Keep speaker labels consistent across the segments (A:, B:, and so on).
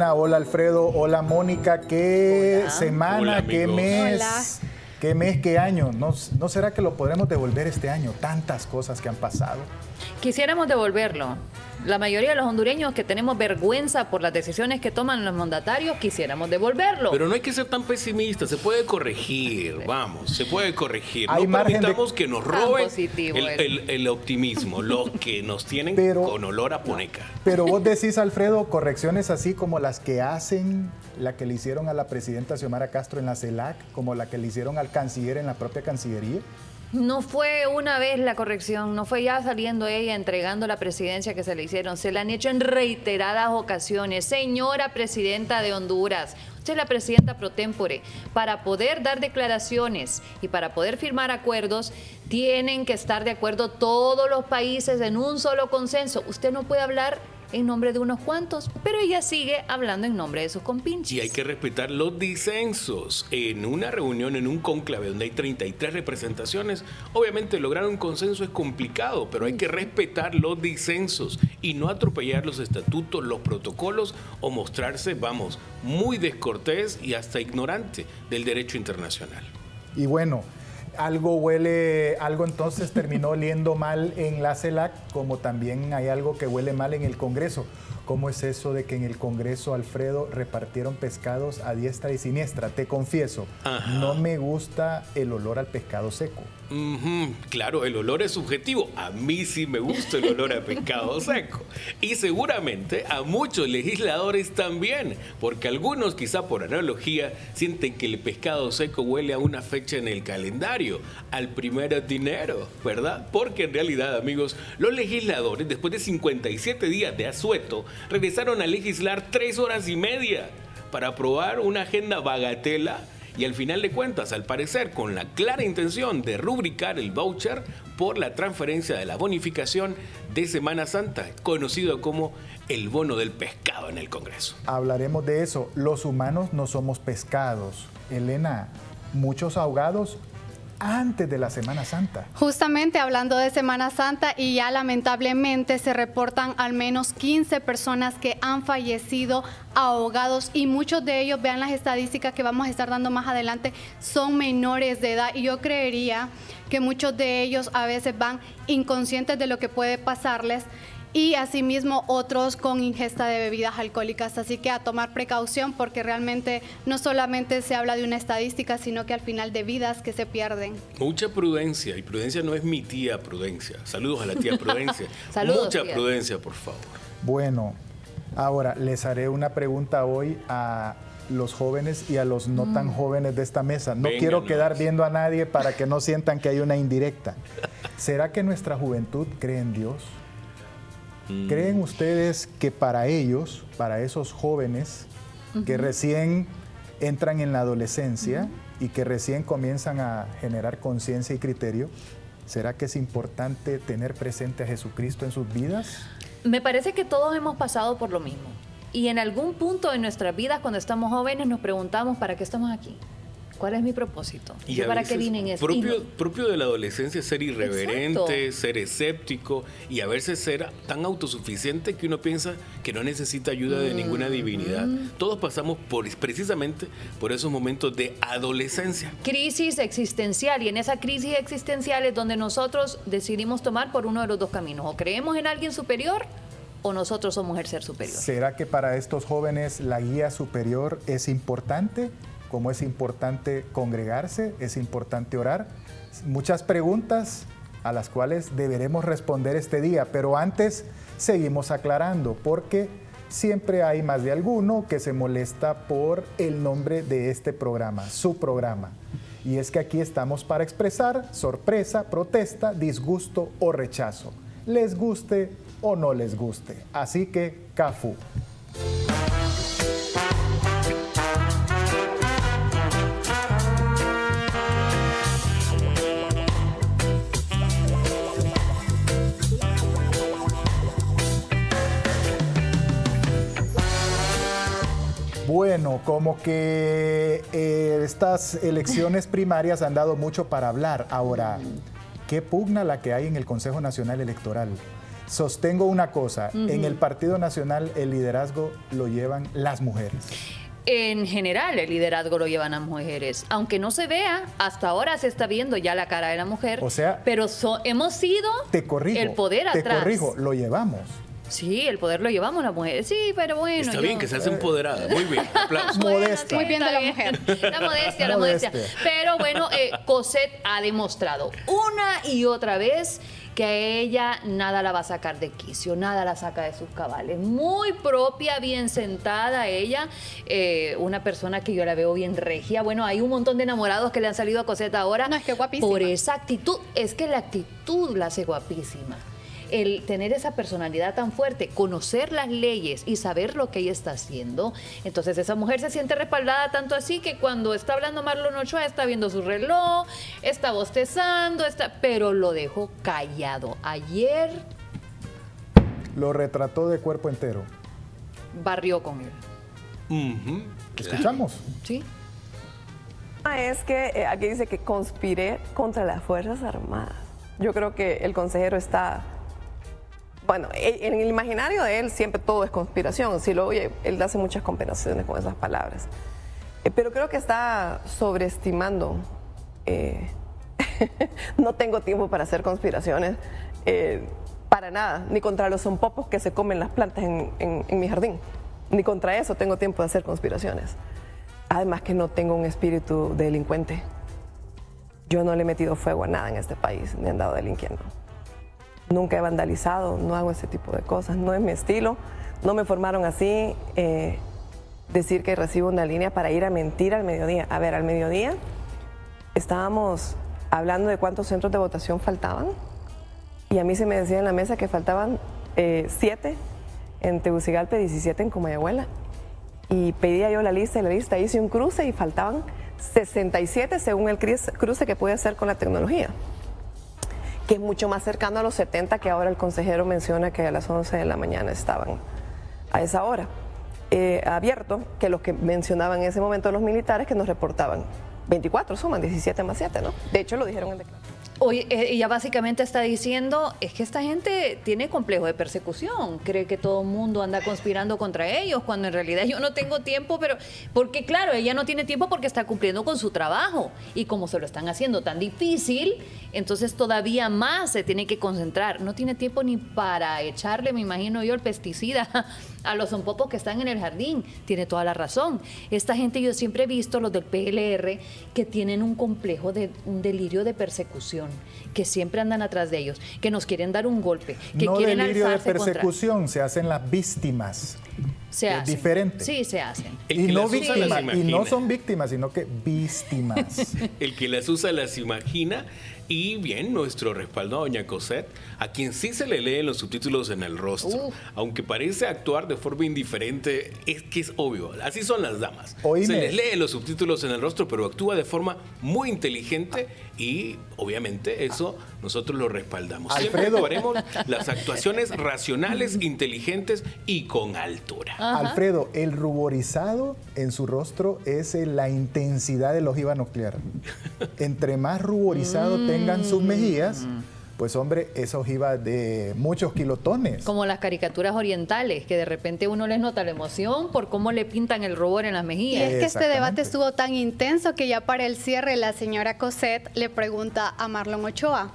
A: Elena, hola Alfredo, hola Mónica, qué
B: Hola.
A: semana,
C: Hola,
A: qué
C: amigos.
A: mes,
B: Hola.
A: qué mes, qué año. ¿No será que lo podremos devolver este año? Tantas cosas que han pasado.
B: Quisiéramos devolverlo. La mayoría de los hondureños que tenemos vergüenza por las decisiones que toman los mandatarios, quisiéramos devolverlo.
C: Pero no hay que ser tan pesimista, se puede corregir, vamos, se puede corregir.
A: Hay
C: No
A: margen de-
C: permitamos que nos
B: Tan
C: roben
B: positivo
C: el optimismo, los que nos tienen
A: Pero-
C: con olor a poneca.
A: Pero vos decís, Alfredo, correcciones así como las que hacen, la que le hicieron a la presidenta Xiomara Castro en la CELAC, como la que le hicieron al canciller en la propia Cancillería.
B: No fue una vez la corrección, no fue ya saliendo ella entregando la presidencia que se le hicieron. Se la han hecho en reiteradas ocasiones. Señora presidenta de Honduras, usted es la presidenta pro tempore. Para poder dar declaraciones y para poder firmar acuerdos, tienen que estar de acuerdo todos los países en un solo consenso. Usted no puede hablar en nombre de unos cuantos, pero ella sigue hablando en nombre de sus compinches.
C: Y hay que respetar los disensos. En una reunión, en un cónclave donde hay 33 representaciones, obviamente lograr un consenso es complicado, pero hay que respetar los disensos y no atropellar los estatutos, los protocolos o mostrarse, vamos, muy descortés y hasta ignorante del derecho internacional.
A: Y bueno, algo entonces terminó oliendo mal en la CELAC, como también hay algo que huele mal en el Congreso. ¿Cómo es eso de que en el Congreso, Alfredo, repartieron pescados a diestra y siniestra? Te confieso,
C: Ajá.
A: no me gusta el olor al pescado seco.
C: Claro, el olor es subjetivo. A mí sí me gusta el olor a pescado seco. Y seguramente a muchos legisladores también, porque algunos, quizá por analogía, sienten que el pescado seco huele a una fecha en el calendario, al 1 de enero, ¿verdad? Porque en realidad, amigos, los legisladores, después de 57 días de asueto, regresaron a legislar 3 horas y media para aprobar una agenda bagatela. Y al final de cuentas, al parecer, con la clara intención de rubricar el voucher por la transferencia de la bonificación de Semana Santa, conocido como el bono del pescado en el Congreso.
A: Hablaremos de eso. Los humanos no somos pescados. Elena, muchos ahogados antes de la Semana Santa.
D: Justamente hablando de Semana Santa, y ya lamentablemente se reportan al menos 15 personas que han fallecido ahogados, y muchos de ellos, vean las estadísticas que vamos a estar dando más adelante, son menores de edad, y yo creería que muchos de ellos a veces van inconscientes de lo que puede pasarles, y asimismo otros con ingesta de bebidas alcohólicas. Así que a tomar precaución, porque realmente no solamente se habla de una estadística, sino que al final de vidas que se pierden.
C: Mucha prudencia, y Prudencia no es mi tía Prudencia. Saludos a la tía Prudencia.
B: Saludos,
C: Mucha
B: tía.
C: prudencia, por favor.
A: Bueno, ahora les haré una pregunta hoy a los jóvenes y a los no tan jóvenes de esta mesa. No
C: Vénganos.
A: quiero quedar viendo a nadie para que no sientan que hay una indirecta. ¿Será que nuestra juventud cree en Dios? ¿Creen ustedes que para ellos, para esos jóvenes que recién entran en la adolescencia y que recién comienzan a generar conciencia y criterio, será que es importante tener presente a Jesucristo en sus vidas?
B: Me parece que todos hemos pasado por lo mismo. Y en algún punto de nuestras vidas, cuando estamos jóvenes, nos preguntamos, ¿para qué estamos aquí? ¿Cuál es mi propósito?
C: Y a
B: ¿Para qué
C: veces
B: vine en esto? Y
C: propio de la adolescencia es ser irreverente,
B: Exacto.
C: ser escéptico y a veces ser tan autosuficiente que uno piensa que no necesita ayuda de ninguna divinidad. Todos pasamos precisamente por esos momentos de adolescencia.
B: crisis existencial, y en esa crisis existencial es donde nosotros decidimos tomar por uno de los dos caminos: o creemos en alguien superior o nosotros somos el ser superior.
A: ¿Será que para estos jóvenes la guía superior es importante? Como es importante congregarse, es importante orar. Muchas preguntas a las cuales deberemos responder este día, pero antes seguimos aclarando, porque siempre hay más de alguno que se molesta por el nombre de este programa, su programa. Y es que aquí estamos para expresar sorpresa, protesta, disgusto o rechazo, les guste o no les guste. Así que, Cafú. Bueno, como que estas elecciones primarias han dado mucho para hablar. Ahora, ¿qué pugna la que hay en el Consejo Nacional Electoral? sostengo una cosa, en el Partido Nacional el liderazgo lo llevan las mujeres.
B: En general, el liderazgo lo llevan las mujeres. Aunque no se vea, hasta ahora se está viendo ya la cara de la mujer.
A: O sea,
B: pero hemos sido el poder atrás.
A: Te corrijo, lo llevamos.
B: Sí, el poder lo llevamos las mujeres. Sí, pero bueno.
C: Está bien que se hace empoderada. Muy bien. Aplausos.
A: Modesta.
D: Muy bien de la mujer.
B: La modestia. Pero bueno, Cosette ha demostrado una y otra vez que a ella nada la va a sacar de quicio, nada la saca de sus cabales. Muy propia, bien sentada ella, una persona que yo la veo bien regia. Bueno, hay un montón de enamorados que le han salido a Cosette ahora.
D: No, es que guapísima.
B: Por esa actitud, es que la actitud la hace guapísima. El tener esa personalidad tan fuerte, conocer las leyes y saber lo que ella está haciendo, entonces esa mujer se siente respaldada tanto así que cuando está hablando Marlon Ochoa está viendo su reloj, está bostezando, pero lo dejó callado. Ayer
A: Lo retrató de cuerpo entero.
B: barrió con él.
A: ¿Escuchamos?
B: ¿Sí?
E: Es que aquí dice que conspiré contra las Fuerzas Armadas. Yo creo que el consejero está... Bueno, en el imaginario de él siempre todo es conspiración. Si lo oye, él hace muchas combinaciones con esas palabras. Pero creo que está sobreestimando. No tengo tiempo para hacer conspiraciones, para nada, ni contra los zompopos que se comen las plantas en mi jardín. Ni contra eso tengo tiempo de hacer conspiraciones. Además que no tengo un espíritu de delincuente. Yo no le he metido fuego a nada en este país, ni he andado delinquiendo. Nunca he vandalizado, no hago ese tipo de cosas, no es mi estilo, no me formaron así. Decir que recibo una línea para ir a mentir al mediodía. A ver, al mediodía estábamos hablando de cuántos centros de votación faltaban y a mí se me decía en la mesa que faltaban 7 en Tegucigalpa, 17 en Comayagüela. Y pedía yo la lista y la lista, hice un cruce y faltaban 67 según el cruce que pude hacer con la tecnología, que es mucho más cercano a los 70 que ahora el consejero menciona que a las 11 de la mañana estaban a esa hora. Abierto, que los que mencionaban en ese momento los militares que nos reportaban 24 suman 17 más 7, ¿no? De hecho lo dijeron en declaración.
B: Oye, ella básicamente está diciendo, es que esta gente tiene complejo de persecución, cree que todo el mundo anda conspirando contra ellos, cuando en realidad yo no tengo tiempo, pero porque claro, ella no tiene tiempo porque está cumpliendo con su trabajo y como se lo están haciendo tan difícil, entonces todavía más se tiene que concentrar, no tiene tiempo ni para echarle, me imagino yo, el pesticida a los zompopos que están en el jardín, tiene toda la razón. Esta gente yo siempre he visto, los del PLR, que tienen un complejo de un delirio de persecución, que siempre andan atrás de ellos, que nos quieren dar un golpe, que
A: no
B: quieren
A: delirio de
B: alzarse
A: persecución, se hacen las víctimas.
B: se
A: es
B: hacen.
A: diferente.
B: Sí, se hacen.
C: El
A: Y
C: que
A: no
C: las usa
A: víctimas,
C: las
A: y
C: imagina.
A: no son víctimas, sino que víctimas.
C: El que las usa las imagina. Y bien, nuestro respaldo a doña Cosette, a quien sí se le leen los subtítulos en el rostro. Aunque parece actuar de forma indiferente, es que es obvio, así son las damas.
A: Oíme.
C: Se les lee los subtítulos en el rostro, pero actúa de forma muy inteligente y obviamente eso nosotros lo respaldamos. Siempre
A: Alfredo.
C: haremos las actuaciones racionales, inteligentes y con altura.
A: Alfredo, el ruborizado en su rostro es la intensidad de la ojiva nuclear. Entre más ruborizado tengan sus mejillas, pues hombre, esa ojiva de muchos kilotones.
B: Como las caricaturas orientales, que de repente uno les nota la emoción por cómo le pintan el rubor en las
D: Y
B: mejillas.
D: es que este
A: Exactamente.
D: debate estuvo tan intenso que ya para el cierre la señora Cosette le pregunta a Marlon Ochoa,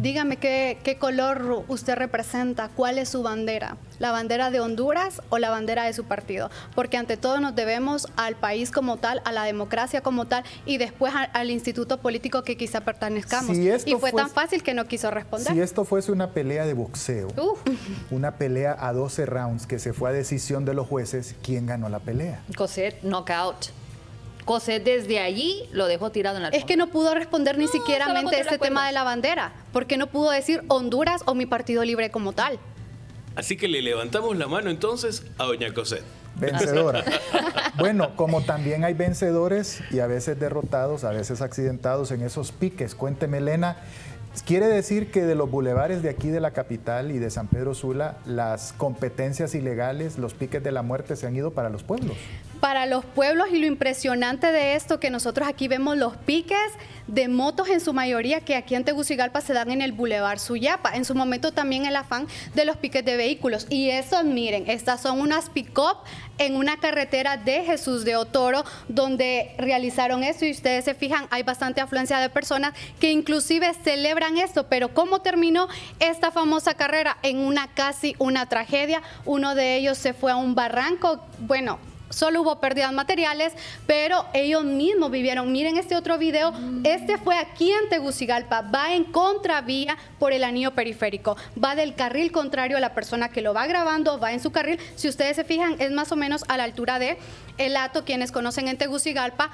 D: dígame qué color usted representa, cuál es su bandera, la bandera de Honduras o la bandera de su partido, porque ante todo nos debemos al país como tal, a la democracia como tal y después al instituto político que quizá pertenezcamos.
A: Si esto
D: Y fue tan
A: fuese-
D: fácil que no quiso responder.
A: Si esto fuese una pelea de boxeo,
B: Uf,
A: una pelea a 12 rounds que se fue a decisión de los jueces, ¿quién ganó la pelea?
B: Cosette, knockout. Cosette desde allí lo dejó tirado en la
D: Es que no pudo responder ni siquiera
B: solo contra
D: ese
B: las
D: tema
B: cuerdas.
D: de la bandera, porque no pudo decir Honduras o mi partido libre como tal.
C: Así que le levantamos la mano entonces a doña Cosette.
A: Vencedora. Bueno, como también hay vencedores y a veces derrotados, a veces accidentados en esos piques. Cuénteme, Elena, ¿quiere decir que de los bulevares de aquí de la capital y de San Pedro Sula, las competencias ilegales, los piques de la muerte se han ido para los pueblos?
D: para los pueblos, y lo impresionante de esto, que nosotros aquí vemos los piques de motos en su mayoría que aquí en Tegucigalpa se dan en el Boulevard Suyapa. En su momento también el afán de los piques de vehículos. Y eso, miren, estas son unas pick-up en una carretera de Jesús de Otoro, donde realizaron esto, y ustedes se fijan, hay bastante afluencia de personas que inclusive celebran esto. Pero ¿cómo terminó esta famosa carrera? En casi una tragedia. Uno de ellos se fue a un barranco. Bueno, solo hubo pérdidas materiales, pero ellos mismos vivieron. Miren este otro video. Este fue aquí en Tegucigalpa. Va en contravía por el anillo periférico. Va del carril contrario a la persona que lo va grabando, va en su carril. Si ustedes se fijan, es más o menos a la altura de El Hato, quienes conocen en Tegucigalpa.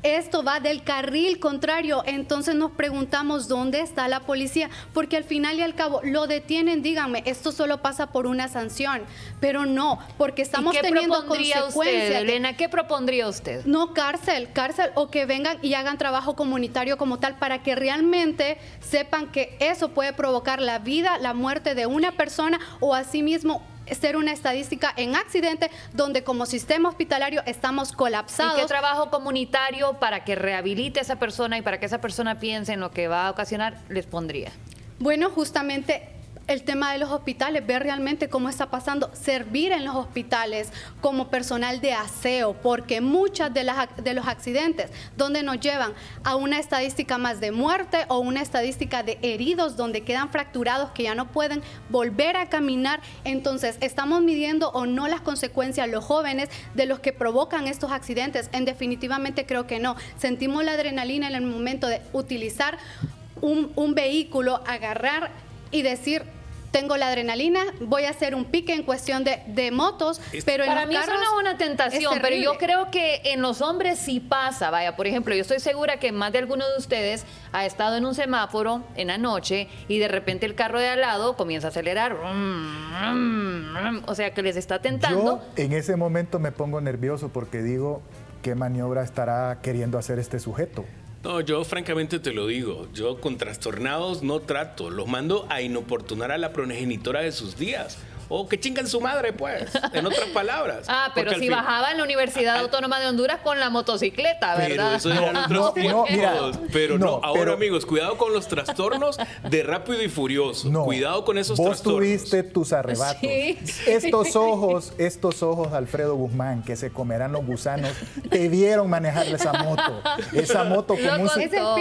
D: Esto va del carril contrario. Entonces nos preguntamos dónde está la policía, porque al final y al cabo lo detienen. Díganme, esto solo pasa por una sanción, pero no, porque estamos teniendo consecuencias.
B: Usted, Elena, ¿qué propondría usted?
D: No, cárcel, o que vengan y hagan trabajo comunitario como tal, para que realmente sepan que eso puede provocar la vida, la muerte de una persona, o asimismo ser una estadística en accidente, donde como sistema hospitalario estamos colapsados.
B: ¿Y qué trabajo comunitario para que rehabilite a esa persona y para que esa persona piense en lo que va a ocasionar les pondría?
D: Bueno, justamente el tema de los hospitales, ver realmente cómo está pasando, servir en los hospitales como personal de aseo, porque muchas de los accidentes donde nos llevan a una estadística más de muerte o una estadística de heridos donde quedan fracturados que ya no pueden volver a caminar. Entonces, ¿estamos midiendo o no las consecuencias los jóvenes de los que provocan estos accidentes? Definitivamente creo que no. Sentimos la adrenalina en el momento de utilizar un vehículo, agarrar y decir: tengo la adrenalina, voy a hacer un pique en cuestión de motos, pero en
B: para
D: los
B: mí
D: carros
B: eso no es una tentación,
D: es
B: pero yo
D: terrible.
B: creo que en los hombres sí pasa. Vaya, por ejemplo, yo estoy segura que más de alguno de ustedes ha estado en un semáforo en la noche y de repente el carro de al lado comienza a acelerar. O sea, que les está tentando.
A: Yo en ese momento me pongo nervioso porque digo, ¿qué maniobra estará queriendo hacer este sujeto?
C: No, yo francamente te lo digo, yo con trastornados no trato, los mando a inoportunar a la progenitora de sus días. O que chingan su madre, pues, en otras palabras.
B: Pero si bajaba en la Universidad Autónoma de Honduras con la motocicleta, ¿verdad?
C: Pero eso eran otros tiempos. Ahora,
A: pero
C: amigos, cuidado con los trastornos de Rápido y Furioso.
A: No,
C: Cuidado con esos
A: vos
C: trastornos.
A: tuviste tus arrebatos.
B: Sí.
A: Estos ojos, Alfredo Guzmán, que se comerán los gusanos, te vieron manejar esa moto. Esa moto como un...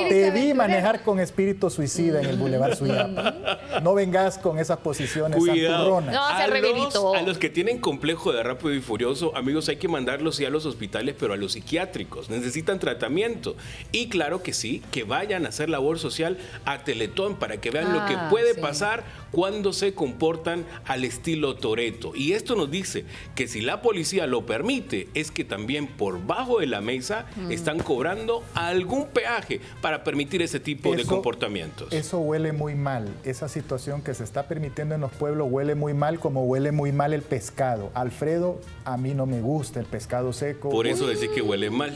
A: Te vi manejar con espíritu suicida en el Boulevard Suyapa. No vengas con esas posiciones santurronas.
B: No, se rehabilitó.
C: A los que tienen complejo de Rápido y Furioso, amigos, hay que mandarlos sí a los hospitales, pero a los psiquiátricos. Necesitan tratamiento. Y claro que sí, que vayan a hacer labor social a Teletón para que vean lo que puede pasar cuando se comportan al estilo Toretto. Y esto nos dice que si la policía lo permite, es que también por bajo de la mesa están cobrando algún peaje para permitir ese tipo de comportamientos.
A: Eso huele muy mal. Esa situación que se está permitiendo en los pueblos huele muy mal, como huele muy mal el pescado. Alfredo, a mí no me gusta el pescado seco.
C: Por eso decir que huele mal.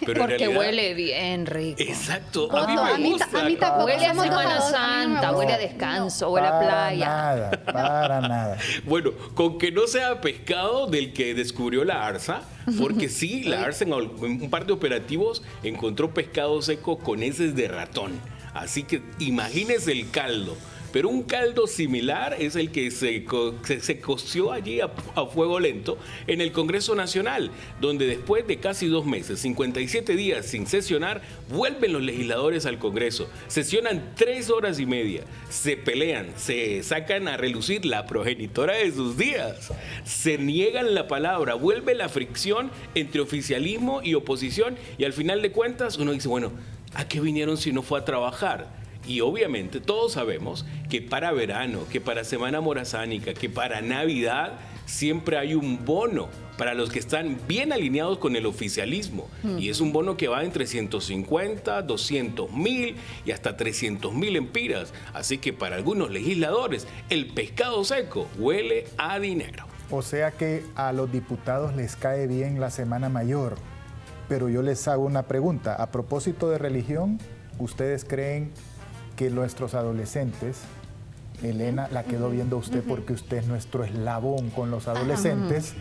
C: Pero
B: porque
C: en realidad,
B: huele bien rico.
C: Exacto.
D: A mí tampoco.
B: Huele a
D: somos
B: Semana
D: todos,
B: Santa, huele a descanso, huele a playa.
A: Para nada.
C: Bueno, con que no sea pescado del que descubrió la ARSA, porque sí, la ARSA en un par de operativos encontró pescado seco con heces de ratón. Así que imagínese el caldo. Pero un caldo similar es el que se coció allí a fuego lento en el Congreso Nacional, donde después de casi 2 meses, 57 días sin sesionar, vuelven los legisladores al Congreso. Sesionan 3 horas y media, se pelean, se sacan a relucir la progenitora de sus días, se niegan la palabra, vuelve la fricción entre oficialismo y oposición y al final de cuentas uno dice, bueno, ¿a qué vinieron si no fue a trabajar? Y obviamente todos sabemos que para verano, que para Semana Morazánica, que para Navidad siempre hay un bono para los que están bien alineados con el oficialismo. Y es un bono que va entre 150, 200 mil y hasta 300 mil empiras. Así que para algunos legisladores el pescado seco huele a dinero.
A: O sea que a los diputados les cae bien la Semana Mayor. Pero yo les hago una pregunta. A propósito de religión, ¿ustedes creen que nuestros adolescentes, Elena, la quedó viendo usted porque usted es nuestro eslabón con los adolescentes,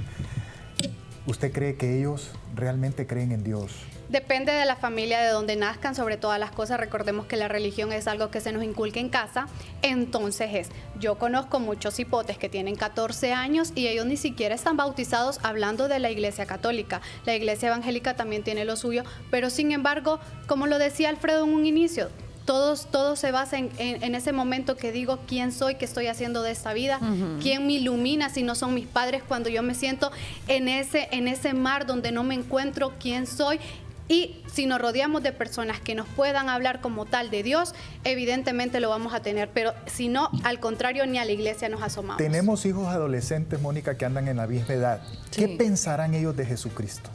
A: ¿Usted cree que ellos realmente creen en Dios?
D: Depende de la familia de donde nazcan, sobre todas las cosas. Recordemos que la religión es algo que se nos inculca en casa. Entonces yo conozco muchos hipotes que tienen 14 años y ellos ni siquiera están bautizados, hablando de la iglesia católica. La iglesia evangélica también tiene lo suyo, pero sin embargo, como lo decía Alfredo en un inicio, todo se basa en ese momento que digo quién soy, qué estoy haciendo de esta vida, quién me ilumina si no son mis padres, cuando yo me siento en ese mar donde no me encuentro, quién soy. Y si nos rodeamos de personas que nos puedan hablar como tal de Dios, evidentemente lo vamos a tener, pero si no, al contrario, ni a la iglesia nos asomamos.
A: Tenemos hijos adolescentes, Mónica, que andan en la misma edad. ¿Qué pensarán ellos de Jesucristo?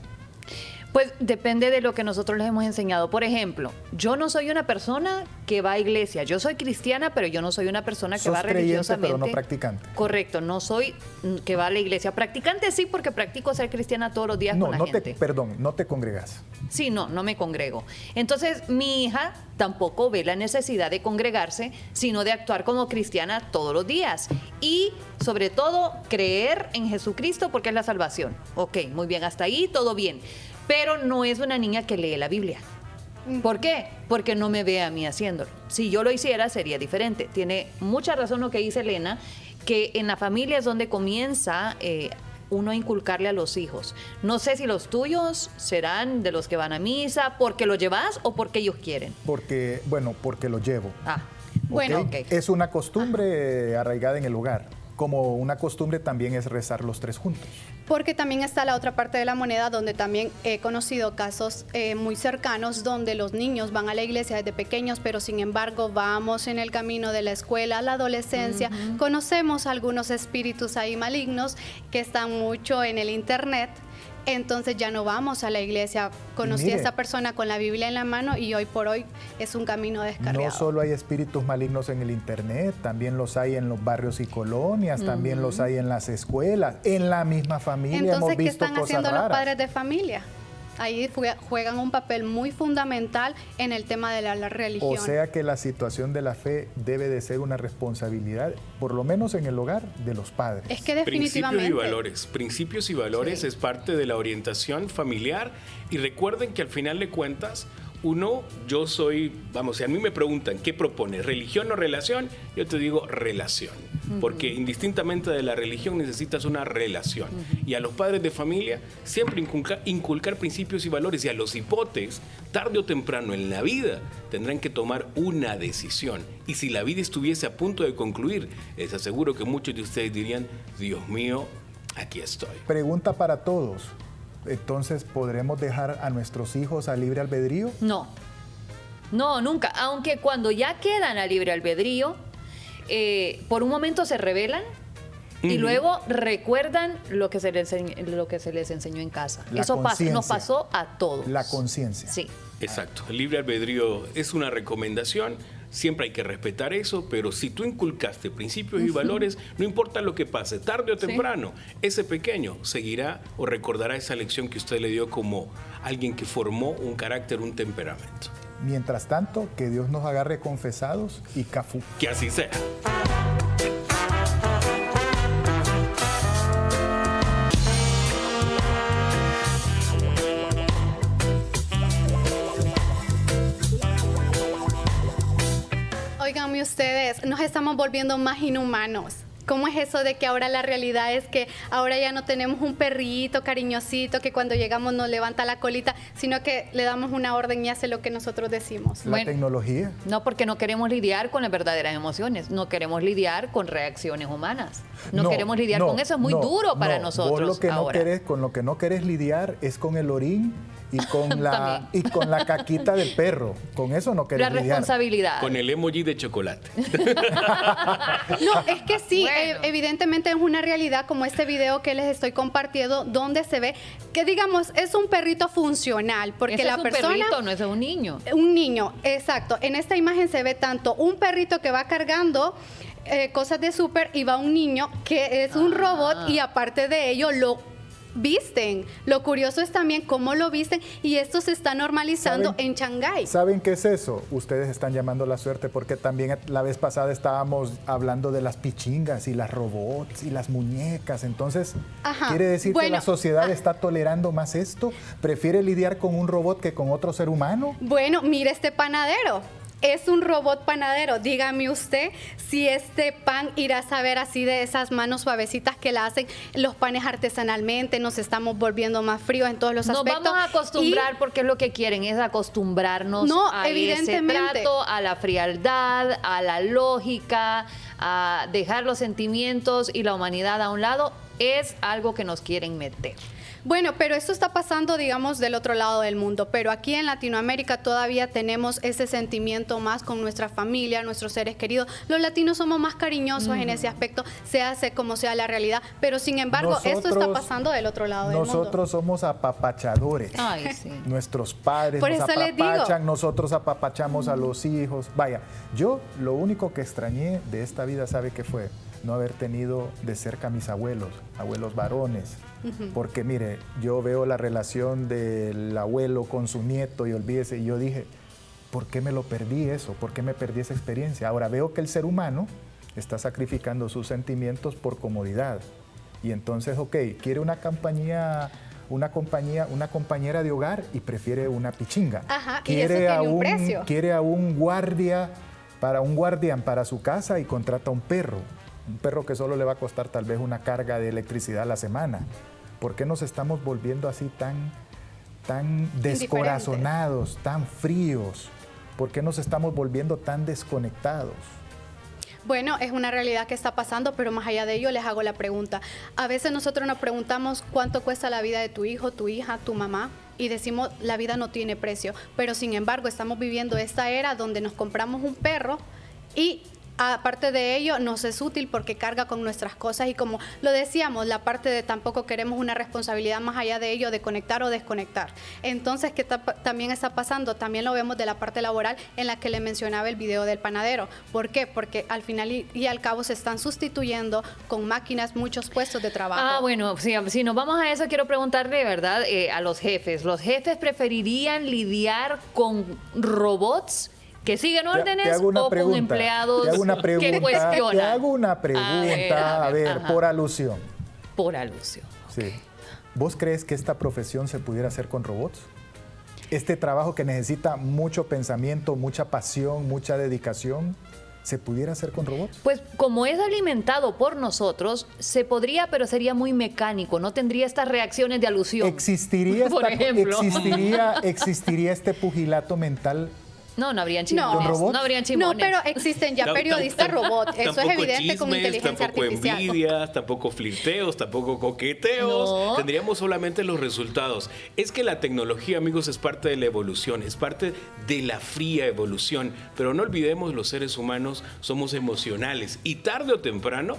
B: Pues depende de lo que nosotros les hemos enseñado. Por ejemplo, yo no soy una persona que va a iglesia. Yo soy cristiana, pero yo no soy una persona que va religiosamente.
A: Pero no practicante.
B: Correcto, no soy que va a la iglesia. Practicante sí, porque practico ser cristiana todos los días con la gente.
A: Perdón, no te congregas.
B: Sí, no me congrego. Entonces, mi hija tampoco ve la necesidad de congregarse, sino de actuar como cristiana todos los días. Y, sobre todo, creer en Jesucristo porque es la salvación. Ok, muy bien, hasta ahí todo bien. Pero no es una niña que lee la Biblia. ¿Por qué? Porque no me ve a mí haciéndolo. Si yo lo hiciera, sería diferente. Tiene mucha razón lo que dice Elena, que en la familia es donde comienza uno a inculcarle a los hijos. No sé si los tuyos serán de los que van a misa, porque lo llevas o porque ellos quieren.
A: Porque lo llevo.
D: Bueno,
A: ¿Okay? Es una costumbre arraigada en el hogar. Como una costumbre también es rezar los tres juntos.
D: Porque también está la otra parte de la moneda, donde también he conocido casos muy cercanos donde los niños van a la iglesia desde pequeños, pero sin embargo vamos en el camino de la escuela, la adolescencia, conocemos algunos espíritus ahí malignos que están mucho en el internet. Entonces ya no vamos a la iglesia. Conocí a esta persona con la Biblia en la mano y hoy por hoy es un camino descarriado.
A: No solo hay espíritus malignos en el internet, también los hay en los barrios y colonias, también los hay en las escuelas, en la misma familia.
D: Entonces,
A: hemos visto
D: ¿qué están
A: cosas
D: haciendo
A: raras.
D: los padres de familia? Ahí juegan un papel muy fundamental en el tema de la religión.
A: O sea que la situación de la fe debe de ser una responsabilidad, por lo menos en el hogar, de los padres.
D: Es que definitivamente.
C: Principios y valores es parte de la orientación familiar, y recuerden que al final de cuentas, si a mí me preguntan, ¿qué propones? ¿Religión o relación? Yo te digo relación, porque indistintamente de la religión necesitas una relación. Y a los padres de familia siempre inculcar principios y valores, y a los hipotes, tarde o temprano en la vida, tendrán que tomar una decisión. Y si la vida estuviese a punto de concluir, les aseguro que muchos de ustedes dirían, Dios mío, aquí estoy.
A: Pregunta para todos. Entonces, ¿podremos dejar a nuestros hijos a libre albedrío?
B: No, nunca. Aunque cuando ya quedan a libre albedrío, por un momento se rebelan y luego recuerdan lo que se les enseñó en casa. Eso nos pasó a todos.
A: La conciencia.
B: Sí.
C: Exacto. El libre albedrío es una recomendación. Siempre hay que respetar eso, pero si tú inculcaste principios y valores, no importa lo que pase, tarde o temprano, ese pequeño seguirá o recordará esa lección que usted le dio como alguien que formó un carácter, un temperamento.
A: Mientras tanto, que Dios nos agarre confesados y cafú.
C: Que así sea.
D: Óiganme ustedes, nos estamos volviendo más inhumanos. ¿Cómo es eso de que ahora la realidad es que ahora ya no tenemos un perrito cariñosito que cuando llegamos nos levanta la colita, sino que le damos una orden y hace lo que nosotros decimos?
A: La tecnología.
B: No, porque no queremos lidiar con las verdaderas emociones, no queremos lidiar con reacciones humanas, no queremos lidiar con eso, es muy duro para nosotros.
A: Vos
B: ahora.
A: Con lo que no querés lidiar es con el orín y con la caquita del perro. Con eso no querés lidiar.
B: La responsabilidad.
C: Con el emoji de chocolate.
D: No, es que sí, evidentemente es una realidad como este video que les estoy compartiendo, donde se ve que, digamos, es un perrito funcional, porque
B: ese
D: la
B: es
D: persona...
B: perrito, no es un niño.
D: Un niño, exacto. En esta imagen se ve tanto un perrito que va cargando cosas de súper y va un niño que es un robot y aparte de ello lo visten. Lo curioso es también cómo lo visten y esto se está normalizando
A: ¿Saben?
D: en Shanghái.
A: ¿Saben qué es eso? Ustedes están llamando la suerte porque también la vez pasada estábamos hablando de las pichingas y las robots y las muñecas. Entonces,
D: Ajá.
A: ¿quiere decir que
D: Bueno,
A: la sociedad está tolerando más esto? ¿Prefiere lidiar con un robot que con otro ser humano?
D: Bueno, mire este panadero. Es un robot panadero. Dígame usted si este pan irá a saber así de esas manos suavecitas que la hacen los panes artesanalmente. Nos estamos volviendo más fríos en todos los
B: Nos
D: aspectos.
B: vamos a acostumbrar
D: Y-
B: porque es lo que quieren, es acostumbrarnos
D: No,
B: a ese
D: evidentemente.
B: trato, a la frialdad, a la lógica, a dejar los sentimientos y la humanidad a un lado. Es algo que nos quieren meter.
D: Bueno, pero esto está pasando, digamos, del otro lado del mundo, pero aquí en Latinoamérica todavía tenemos ese sentimiento más con nuestra familia, nuestros seres queridos. Los latinos somos más cariñosos en ese aspecto, se hace como sea la realidad, pero sin embargo, esto está
A: Nosotros-
D: pasando del otro lado del mundo.
A: Nosotros somos apapachadores.
B: Ay, sí.
A: Nuestros padres
D: Por
A: nos
D: eso les digo.
A: apapachan, nosotros apapachamos a los hijos. Vaya, yo lo único que extrañé de esta vida, ¿sabe qué fue? No haber tenido de cerca a mis abuelos varones. Porque mire, yo veo la relación del abuelo con su nieto y olvídese, y yo dije, ¿por qué me lo perdí eso? ¿Por qué me perdí esa experiencia? Ahora veo que el ser humano está sacrificando sus sentimientos por comodidad. Y entonces, ok, quiere una compañera de hogar y prefiere una pichinga.
D: Ajá, y eso tiene un precio.
A: Quiere a un guardián para su casa y contrata un perro que solo le va a costar tal vez una carga de electricidad a la semana. ¿Por qué nos estamos volviendo así tan descorazonados, tan fríos? ¿Por qué nos estamos volviendo tan desconectados?
D: Bueno, es una realidad que está pasando, pero más allá de ello les hago la pregunta. A veces nosotros nos preguntamos cuánto cuesta la vida de tu hijo, tu hija, tu mamá, y decimos la vida no tiene precio, pero sin embargo estamos viviendo esta era donde nos compramos un perro y aparte de ello, nos es útil porque carga con nuestras cosas y como lo decíamos, la parte de tampoco queremos una responsabilidad más allá de ello de conectar o desconectar. Entonces, ¿qué también está pasando? También lo vemos de la parte laboral en la que le mencionaba el video del panadero. ¿Por qué? Porque al final y al cabo se están sustituyendo con máquinas muchos puestos de trabajo.
B: Ah, bueno, si nos vamos a eso, quiero preguntarle, ¿verdad? A los jefes. ¿Los jefes preferirían lidiar con robots que siguen órdenes o con empleados
A: te hago una pregunta,
B: que cuestionan?
A: Te hago una pregunta, a ver,
B: ajá.
A: por alusión.
B: Por alusión.
A: Sí. ¿Vos crees que esta profesión se pudiera hacer con robots? Este trabajo que necesita mucho pensamiento, mucha pasión, mucha dedicación, ¿se pudiera hacer con robots?
B: Pues como es alimentado por nosotros, se podría, pero sería muy mecánico, no tendría estas reacciones de alusión.
A: ¿Existiría,
B: Por ejemplo.
A: existiría este pugilato mental?
B: No habrían
D: No.
B: chimones.
A: ¿Con robots?
B: No habrían
D: No,
B: chimones.
D: pero existen ya periodistas robots. Eso es
C: Tampoco
D: evidente con
C: chismes,
D: inteligencia
C: tampoco
D: artificial.
C: envidias, tampoco flirteos, tampoco coqueteos.
B: No.
C: Tendríamos solamente los resultados. Es que la tecnología, amigos, es parte de la evolución, es parte de la fría evolución. Pero no olvidemos, los seres humanos somos emocionales y tarde o temprano,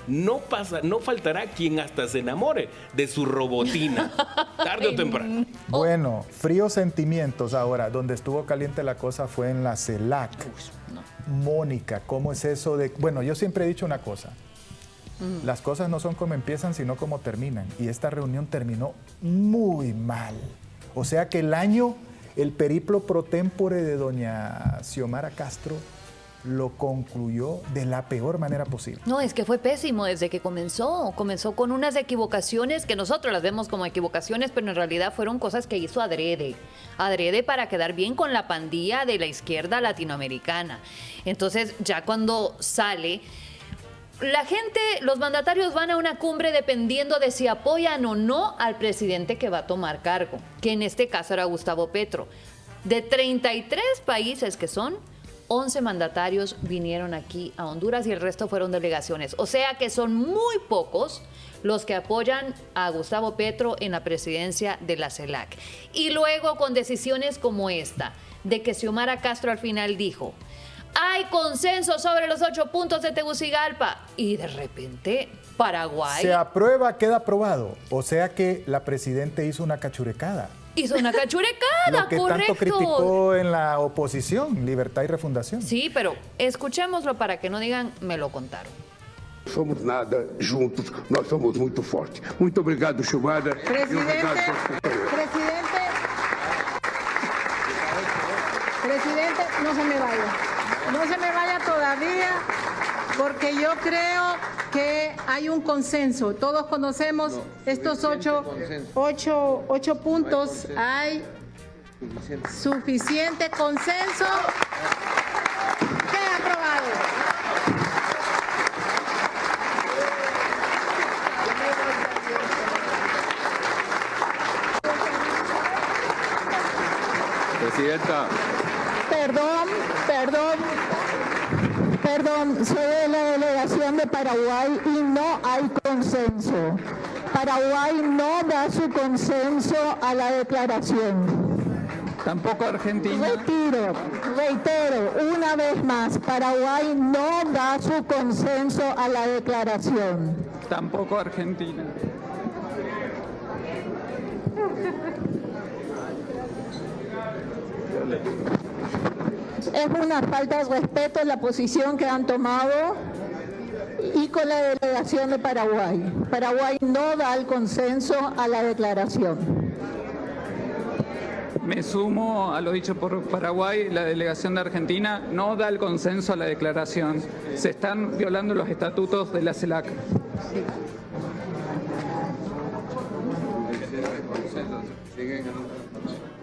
C: no faltará quien hasta se enamore de su robotina. Tarde o temprano.
A: Bueno, fríos sentimientos ahora. Donde estuvo caliente la cosa fue en la CELAC. Mónica, ¿cómo es eso de...? Bueno, yo siempre he dicho una cosa. Las cosas no son como empiezan, sino como terminan. Y esta reunión terminó muy mal. O sea que el periplo pro tempore de doña Xiomara Castro lo concluyó de la peor manera posible.
B: No, es que fue pésimo desde que comenzó. Comenzó con unas equivocaciones que nosotros las vemos como equivocaciones, pero en realidad fueron cosas que hizo adrede. Adrede para quedar bien con la pandilla de la izquierda latinoamericana. Entonces, ya cuando sale, la gente, los mandatarios van a una cumbre dependiendo de si apoyan o no al presidente que va a tomar cargo, que en este caso era Gustavo Petro. De 33 países que son, 11 mandatarios vinieron aquí a Honduras y el resto fueron delegaciones. O sea que son muy pocos los que apoyan a Gustavo Petro en la presidencia de la CELAC. Y luego con decisiones como esta, de que Xiomara Castro al final dijo, hay consenso sobre los 8 puntos de Tegucigalpa. Y de repente, Paraguay
A: Se aprueba, queda aprobado. O sea que la presidenta hizo una cachurecada.
B: hizo una cachurecada,
A: Lo que
B: correcto.
A: tanto criticó en la oposición, Libertad y Refundación.
B: Sí, pero escuchémoslo para que no digan, me lo contaron.
F: Somos nada, juntos nós somos muito fortes. Muito obrigado, Xiomara.
G: Presidente, no se me vaya. No se me vaya todavía, porque yo creo que hay un consenso. Todos conocemos estos ocho puntos. Hay suficiente consenso. Queda aprobado.
F: Presidenta.
H: Perdón, soy de la delegación de Paraguay y no hay consenso. Paraguay no da su consenso a la declaración.
I: Tampoco Argentina.
H: Reitero, una vez más, Paraguay no da su consenso a la declaración.
I: Tampoco Argentina.
H: Es una falta de respeto la posición que han tomado y con la delegación de Paraguay. Paraguay no da el consenso a la declaración.
I: Me sumo a lo dicho por Paraguay. La delegación de Argentina no da el consenso a la declaración. Se están violando los estatutos de la CELAC.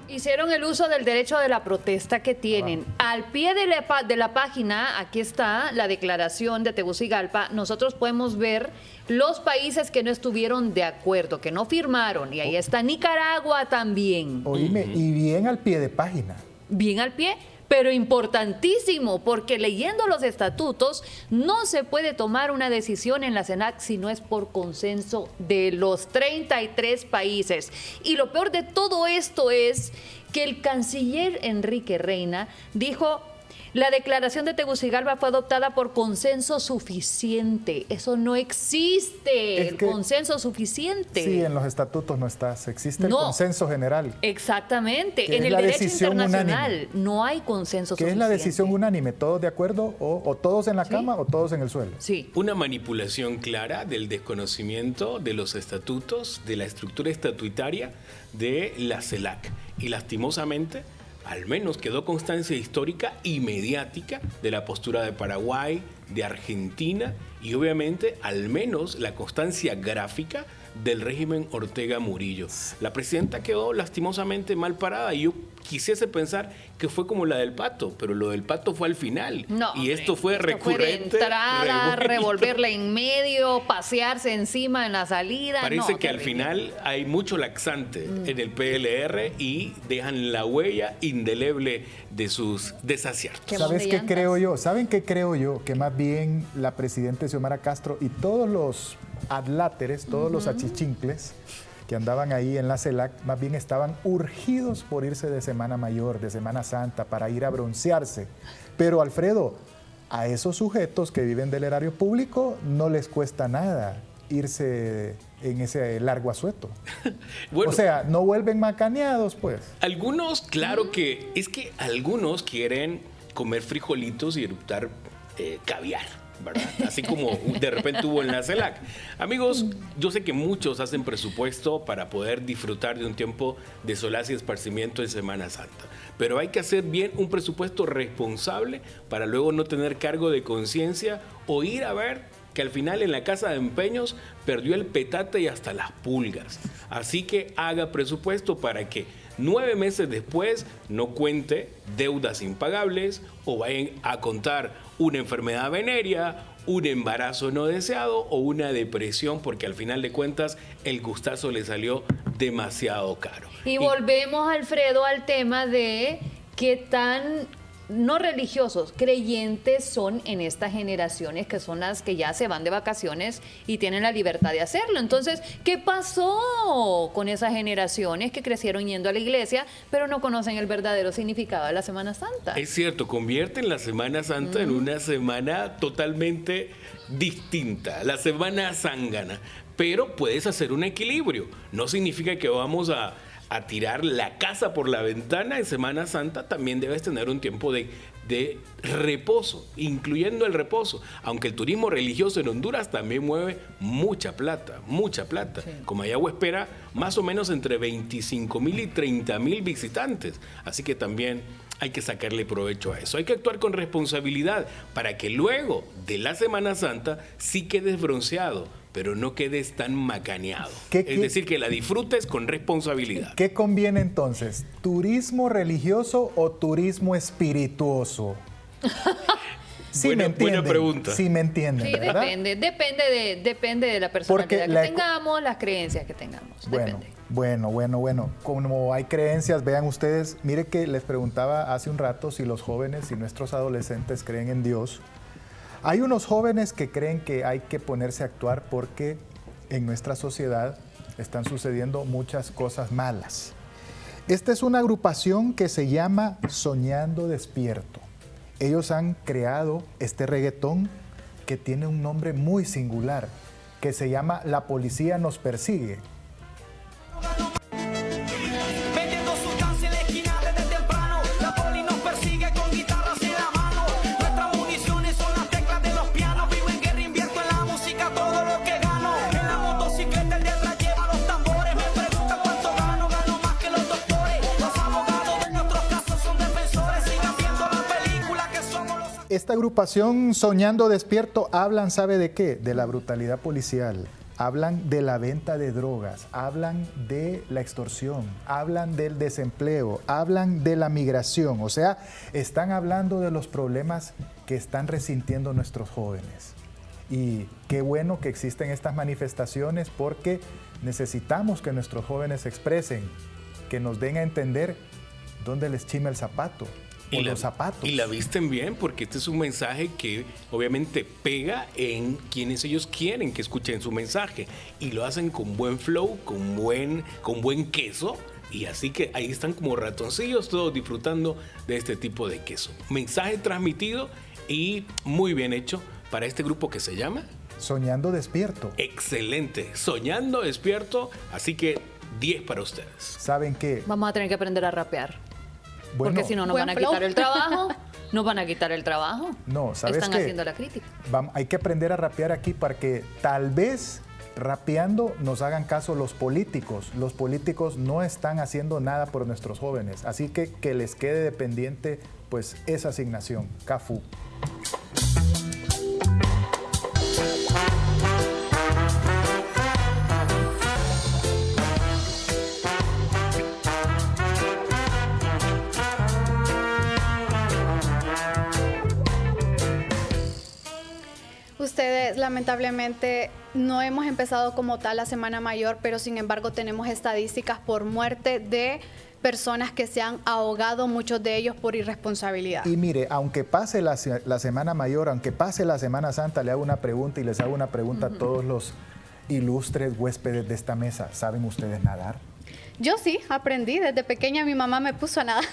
B: Hicieron el uso del derecho de la protesta que tienen. Al pie de la página, aquí está la declaración de Tegucigalpa, nosotros podemos ver los países que no estuvieron de acuerdo, que no firmaron, y ahí está Nicaragua también.
A: Oíme, y bien al pie de página.
B: Bien al pie, pero importantísimo, porque leyendo los estatutos no se puede tomar una decisión en la CELAC si no es por consenso de los 33 países. Y lo peor de todo esto es que el canciller Enrique Reina dijo: la declaración de Tegucigalpa fue adoptada por consenso suficiente. Eso no existe, el consenso suficiente.
A: Sí, en los estatutos no está, existe el consenso general.
B: Exactamente, en el derecho internacional unánime. No hay consenso suficiente.
A: ¿Qué es la decisión unánime? ¿Todos de acuerdo o todos en la cama o todos en el suelo?
B: Sí.
C: Una manipulación clara del desconocimiento de los estatutos, de la estructura estatutaria de la CELAC. Y lastimosamente, al menos quedó constancia histórica y mediática de la postura de Paraguay, de Argentina y obviamente al menos la constancia gráfica del régimen Ortega Murillo. La presidenta quedó lastimosamente mal parada y yo quisiese pensar que fue como la del Pato, pero lo del Pato fue al final.
B: No,
C: y esto fue recurrente.
B: Fue de entrada, revolverle en medio, pasearse encima en la salida.
C: Parece que al final hay mucho laxante en el PLR y dejan la huella indeleble de sus desaciertos.
A: ¿Sabes qué creo yo? ¿Saben qué creo yo? Que más bien la presidenta Xiomara Castro y todos los adláteres, todos los achichincles que andaban ahí en la CELAC, más bien estaban urgidos por irse de Semana Mayor, de Semana Santa, para ir a broncearse. Pero, Alfredo, a esos sujetos que viven del erario público no les cuesta nada irse en ese largo asueto. Bueno, o sea, no vuelven macaneados, pues.
C: Algunos, claro que, es que algunos quieren comer frijolitos y eruptar caviar, ¿verdad? Así como de repente hubo en la CELAC. Amigos, yo sé que muchos hacen presupuesto para poder disfrutar de un tiempo de solaz y esparcimiento en Semana Santa, pero hay que hacer bien un presupuesto responsable para luego no tener cargo de conciencia o ir a ver que al final en la casa de empeños perdió el petate y hasta las pulgas. Así que haga presupuesto para que 9 meses después no cuente deudas impagables o vayan a contar una enfermedad venérea, un embarazo no deseado o una depresión, porque al final de cuentas el gustazo le salió demasiado caro.
B: Y volvemos, Alfredo, al tema de qué tan no religiosos, creyentes son en estas generaciones que son las que ya se van de vacaciones y tienen la libertad de hacerlo. Entonces, ¿qué pasó con esas generaciones que crecieron yendo a la iglesia, pero no conocen el verdadero significado de la Semana Santa?
C: Es cierto, convierten la Semana Santa en una semana totalmente distinta, la Semana Zángana, pero puedes hacer un equilibrio. No significa que vamos a tirar la casa por la ventana en Semana Santa. También debes tener un tiempo de de reposo, incluyendo el reposo, aunque el turismo religioso en Honduras también mueve mucha plata. Sí. Comayagua espera más o menos entre 25,000 y 30,000 visitantes, así que también hay que sacarle provecho a eso. Hay que actuar con responsabilidad para que luego de la Semana Santa sí quedes bronceado, pero no quedes tan macaneado. Es decir, que la disfrutes con responsabilidad.
A: ¿Qué conviene entonces? ¿Turismo religioso o turismo espirituoso? Sí, buena pregunta. Sí me entienden,
B: sí,
A: ¿verdad?
B: Depende de la personalidad que tengamos, las creencias que tengamos.
A: Bueno. Como hay creencias, vean ustedes, mire que les preguntaba hace un rato si los jóvenes y nuestros adolescentes creen en Dios. Hay unos jóvenes que creen que hay que ponerse a actuar porque en nuestra sociedad están sucediendo muchas cosas malas. Esta es una agrupación que se llama Soñando Despierto. Ellos han creado este reggaetón que tiene un nombre muy singular, que se llama La Policía Nos Persigue. Esta agrupación Soñando Despierto hablan, ¿sabe de qué? De la brutalidad policial, hablan de la venta de drogas, hablan de la extorsión, hablan del desempleo, hablan de la migración, o sea, están hablando de los problemas que están resintiendo nuestros jóvenes. Y qué bueno que existen estas manifestaciones porque necesitamos que nuestros jóvenes se expresen, que nos den a entender dónde les chima el zapato. Los zapatos.
C: Y la visten bien, porque este es un mensaje que obviamente pega en quienes ellos quieren que escuchen su mensaje. Y lo hacen con buen flow, con buen queso. Y así que ahí están como ratoncillos todos disfrutando de este tipo de queso. Mensaje transmitido y muy bien hecho para este grupo que se llama
A: Soñando Despierto.
C: Excelente, Soñando Despierto. Así que 10 para ustedes.
A: ¿Saben qué?
B: Vamos a tener que aprender a rapear.
A: Bueno,
B: porque si no, nos van a quitar el trabajo. Nos van a quitar el trabajo.
A: No, ¿sabes
B: Están
A: qué?
B: haciendo la crítica.
A: Hay que aprender a rapear aquí para que tal vez rapeando nos hagan caso los políticos. Los políticos no están haciendo nada por nuestros jóvenes. Así que les quede dependiente pues esa asignación. Cafú.
D: Ustedes lamentablemente no hemos empezado como tal la Semana Mayor, pero sin embargo tenemos estadísticas por muerte de personas que se han ahogado, muchos de ellos por irresponsabilidad.
A: Y mire, aunque pase la Semana Mayor, aunque pase la Semana Santa, le hago una pregunta y les hago una pregunta a todos los ilustres huéspedes de esta mesa. ¿Saben ustedes nadar?
D: Yo sí, aprendí. Desde pequeña mi mamá me puso a nadar.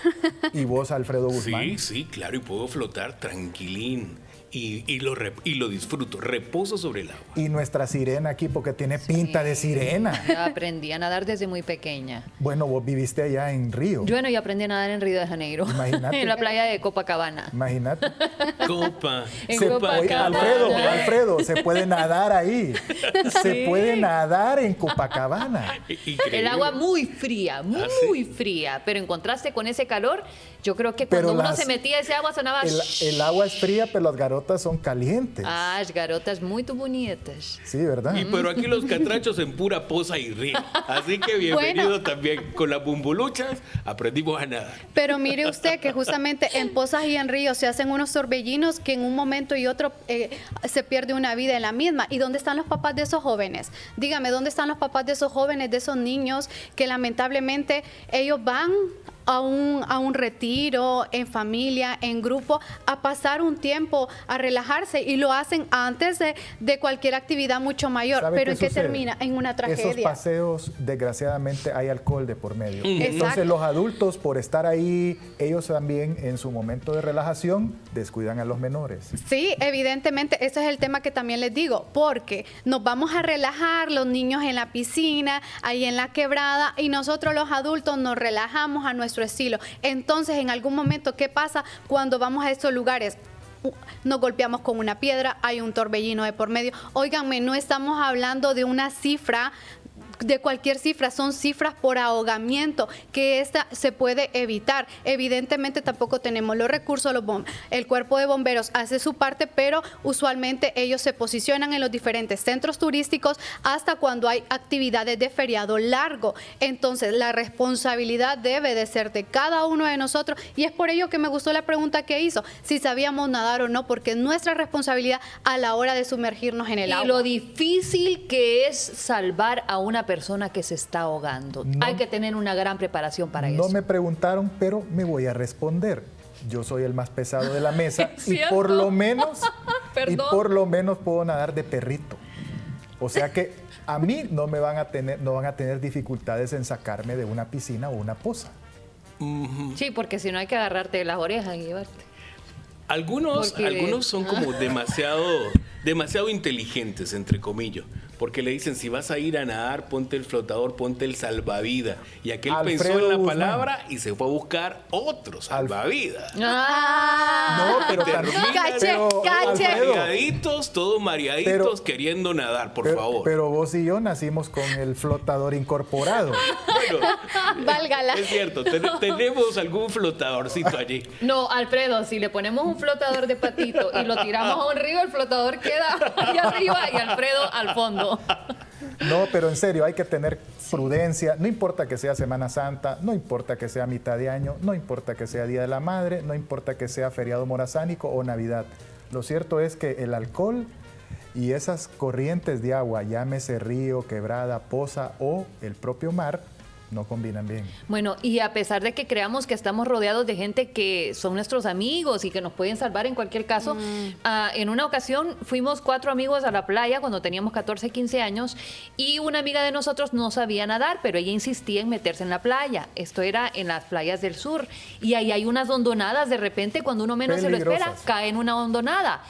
A: ¿Y vos, Alfredo Guzmán?
C: Sí, claro, y puedo flotar tranquilín. Y lo disfruto, reposo sobre el agua.
A: Y nuestra sirena aquí, porque tiene pinta de sirena.
B: Yo aprendí a nadar desde muy pequeña.
A: Bueno, vos viviste allá en Río.
B: Yo aprendí a nadar en Río de Janeiro.
A: Imagínate.
B: En la playa de Copacabana.
A: Imagínate.
B: Copacabana.
A: Alfredo, se puede nadar ahí. Se puede nadar en Copacabana.
B: Increíble. El agua muy fría, muy fría. Pero en contraste con ese calor, yo creo que cuando uno se metía ese agua sonaba...
A: El agua es fría, pero las garotas son calientes.
B: Las garotas muy bonitas.
A: Sí, ¿verdad?
C: Pero aquí los catrachos en pura poza y río. Así que bienvenido también. Con las bumbuluchas aprendimos a nadar.
D: Pero mire usted que justamente en pozas y en ríos se hacen unos torbellinos que en un momento y otro se pierde una vida en la misma. ¿Y dónde están los papás de esos jóvenes? Dígame, ¿dónde están los papás de esos jóvenes, de esos niños que lamentablemente ellos van a un retiro, en familia, en grupo, a pasar un tiempo, a relajarse, y lo hacen antes de cualquier actividad mucho mayor? ¿Pero en qué termina? En una tragedia.
A: Esos paseos, desgraciadamente, hay alcohol de por medio. Entonces los adultos, por estar ahí, ellos también en su momento de relajación, descuidan a los menores.
D: Sí, evidentemente, ese es el tema que también les digo, porque nos vamos a relajar los niños en la piscina, ahí en la quebrada, y nosotros los adultos nos relajamos a nuestro estilo. Entonces, en algún momento, ¿qué pasa cuando vamos a estos lugares? Nos golpeamos con una piedra, hay un torbellino de por medio. Óiganme, no estamos hablando de una cifra, de cualquier cifra, son cifras por ahogamiento, que esta se puede evitar. Evidentemente tampoco tenemos los recursos, el cuerpo de bomberos hace su parte, pero usualmente ellos se posicionan en los diferentes centros turísticos hasta cuando hay actividades de feriado largo. Entonces la responsabilidad debe de ser de cada uno de nosotros, y es por ello que me gustó la pregunta que hizo, si sabíamos nadar o no, porque es nuestra responsabilidad a la hora de sumergirnos en el agua.
B: Y lo difícil que es salvar a una persona que se está ahogando.
A: No,
B: hay que tener una gran preparación para eso.
A: No me preguntaron, pero me voy a responder. Yo soy el más pesado de la mesa y por lo menos puedo nadar de perrito. O sea que a mí no van a tener dificultades en sacarme de una piscina o una poza.
B: Sí, porque si no hay que agarrarte de las orejas y llevarte.
C: Algunos son como demasiado inteligentes, entre comillas, porque le dicen, si vas a ir a nadar, ponte el flotador, ponte el salvavidas. Y aquel
A: Alfredo
C: pensó en la
A: Guzmán.
C: palabra y se fue a buscar otro salvavidas.
A: No, pero
C: Mareaditos, todos mareaditos, queriendo nadar, por favor.
A: Pero vos y yo nacimos con el flotador incorporado.
C: Bueno,
D: válgala.
C: Es cierto, tenemos algún flotadorcito allí.
B: No, Alfredo, si le ponemos un flotador de patito y lo tiramos a un río, el flotador queda allá arriba y Alfredo al fondo.
A: No, pero en serio, hay que tener prudencia. No importa que sea Semana Santa, no importa que sea mitad de año, no importa que sea Día de la Madre, no importa que sea feriado morazánico o Navidad. Lo cierto es que el alcohol y esas corrientes de agua, llámese río, quebrada, poza o el propio mar, no combinan bien.
B: Bueno, y a pesar de que creamos que estamos rodeados de gente que son nuestros amigos y que nos pueden salvar en cualquier caso, en una ocasión fuimos 4 amigos a la playa cuando teníamos 14, 15 años y una amiga de nosotros no sabía nadar, pero ella insistía en meterse en la playa. Esto era en las playas del sur y ahí hay unas hondonadas, de repente cuando uno menos se lo espera, cae en una hondonada.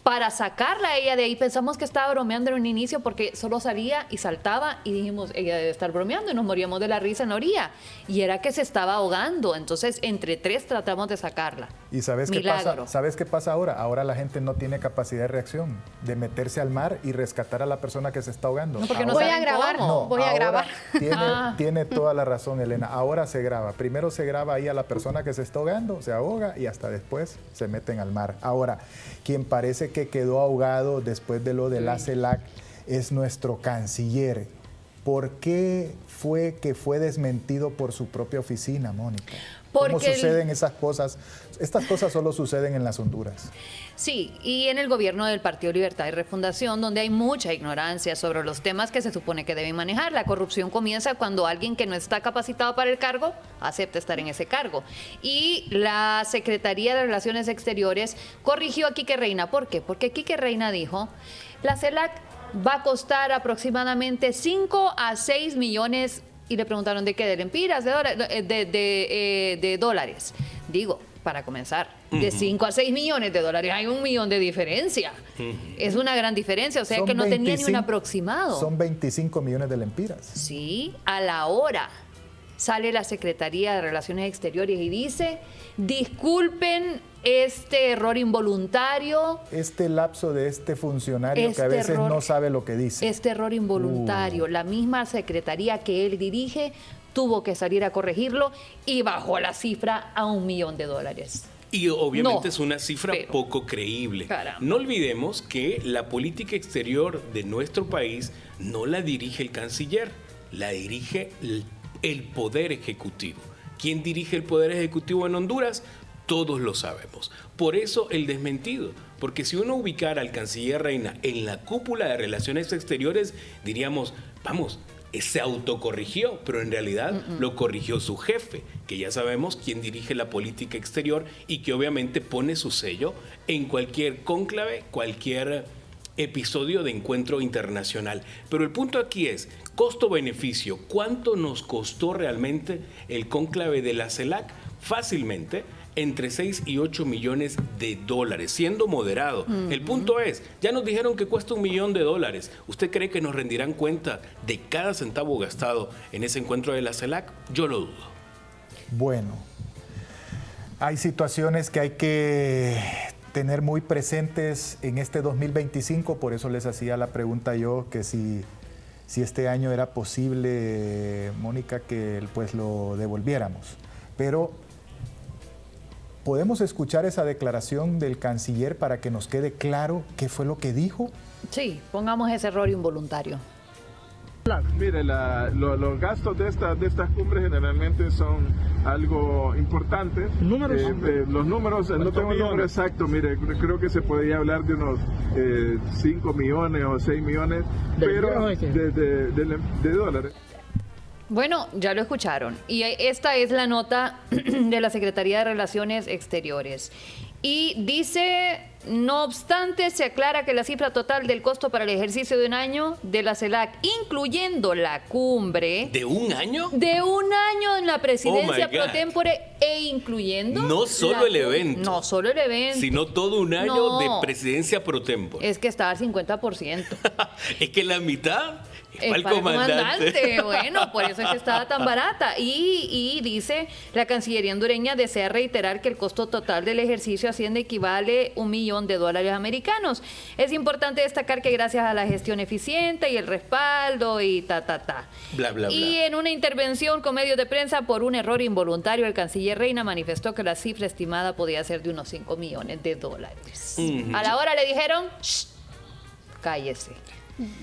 B: Para sacarla a ella de ahí, pensamos que estaba bromeando en un inicio porque solo salía y saltaba y dijimos, ella debe estar bromeando, y nos moríamos de la risa en la orilla. Y era que se estaba ahogando, entonces entre 3 tratamos de sacarla.
A: ¿Y sabes qué pasa? ¿Sabes qué pasa ahora? Ahora la gente no tiene capacidad de reacción, de meterse al mar y rescatar a la persona que se está ahogando.
B: No, porque
A: ahora,
B: no voy a grabar,
A: no,
D: voy a grabar.
A: Tiene toda la razón, Elena. Ahora se graba. Primero se graba ahí a la persona que se está ahogando, se ahoga y hasta después se meten al mar. Ahora, quien parece que quedó ahogado después de lo de la CELAC es nuestro canciller. ¿Por qué fue que fue desmentido por su propia oficina, Mónica? ¿Cómo suceden esas cosas? Estas cosas solo suceden en las Honduras.
B: Sí, y en el gobierno del Partido Libertad y Refundación, donde hay mucha ignorancia sobre los temas que se supone que deben manejar. La corrupción comienza cuando alguien que no está capacitado para el cargo acepta estar en ese cargo. Y la Secretaría de Relaciones Exteriores corrigió a Quique Reina. ¿Por qué? Porque Quique Reina dijo, la CELAC va a costar aproximadamente 5 a 6 millones, y le preguntaron de qué, de lempiras, de dólares. Digo, para comenzar, de 5 a 6 millones de dólares, hay 1 millón de diferencia. Es una gran diferencia, o sea que no tenía ni un aproximado.
A: Son 25 millones de lempiras.
B: Sí, a la hora sale la Secretaría de Relaciones Exteriores y dice, disculpen este error involuntario.
A: Este lapso de este funcionario que a veces no sabe lo que dice.
B: Este error involuntario, la misma Secretaría que él dirige tuvo que salir a corregirlo y bajó la cifra a $1 millón.
C: Y obviamente es una cifra poco creíble.
B: Caramba.
C: No olvidemos que la política exterior de nuestro país no la dirige el canciller, la dirige el Poder Ejecutivo. ¿Quién dirige el Poder Ejecutivo en Honduras? Todos lo sabemos. Por eso el desmentido. Porque si uno ubicara al canciller Reina en la cúpula de Relaciones Exteriores, diríamos, vamos, se autocorrigió, pero en realidad lo corrigió su jefe, que ya sabemos quién dirige la política exterior y que obviamente pone su sello en cualquier cónclave, cualquier episodio de encuentro internacional. Pero el punto aquí es, costo-beneficio, ¿cuánto nos costó realmente el cónclave de la CELAC? Fácilmente entre 6 y 8 millones de dólares, siendo moderado. El punto es, ya nos dijeron que cuesta $1 millón. ¿Usted cree que nos rendirán cuenta de cada centavo gastado en ese encuentro de la CELAC? Yo lo dudo.
A: Bueno, Hay situaciones que hay que tener muy presentes en este 2025, por eso les hacía la pregunta yo, que si este año era posible, Mónica, que pues lo devolviéramos. Pero ¿podemos escuchar esa declaración del canciller para que nos quede claro qué fue lo que dijo?
B: Sí, pongamos ese error involuntario.
J: Mire, los gastos de estas cumbres generalmente son algo importantes.
K: ¿Números?
J: Los números, no tengo el número exacto, mire, creo que se podría hablar de unos 5 millones o 6 millones de dólares.
B: Bueno, ya lo escucharon. Y esta es la nota de la Secretaría de Relaciones Exteriores. Y dice, no obstante, se aclara que la cifra total del costo para el ejercicio de un año de la CELAC, incluyendo la cumbre...
C: ¿De un año?
B: De un año en la presidencia pro tempore e incluyendo...
C: No solo el evento.
B: No solo el evento.
C: Sino todo un año de presidencia pro tempore.
B: Es que está al 50%.
C: Es que la mitad...
B: Es para el comandante. Bueno, por eso es que estaba tan barata. Y dice, la Cancillería hondureña desea reiterar que el costo total del ejercicio asciende equivale a $1 millón americanos. Es importante destacar que gracias a la gestión eficiente y el respaldo y
C: bla, bla,
B: y
C: bla.
B: En una intervención con medios de prensa por un error involuntario, el canciller Reina manifestó que la cifra estimada podía ser de unos $5 millones. A la hora le dijeron, shh, cállese.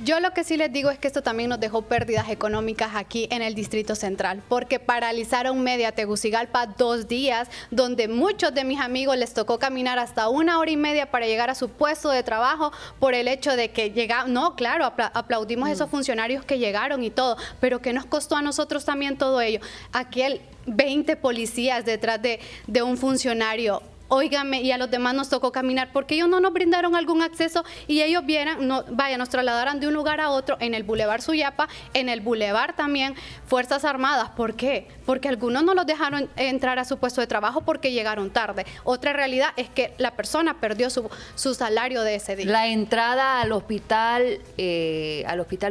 D: Yo lo que sí les digo es que esto también nos dejó pérdidas económicas aquí en el Distrito Central, porque paralizaron Media Tegucigalpa 2 días, donde muchos de mis amigos les tocó caminar hasta 1 hora y media para llegar a su puesto de trabajo por el hecho de que llegaron. No, claro, aplaudimos a esos funcionarios que llegaron y todo, pero ¿qué nos costó a nosotros también todo ello? Aquí 20 policías detrás de un funcionario. Óigame, y a los demás nos tocó caminar porque ellos no nos brindaron algún acceso y ellos nos trasladaran de un lugar a otro en el Boulevard Suyapa, en el Boulevard también Fuerzas Armadas. ¿Por qué? Porque algunos no los dejaron entrar a su puesto de trabajo porque llegaron tarde. Otra realidad es que la persona perdió su salario de ese día.
B: La entrada al hospital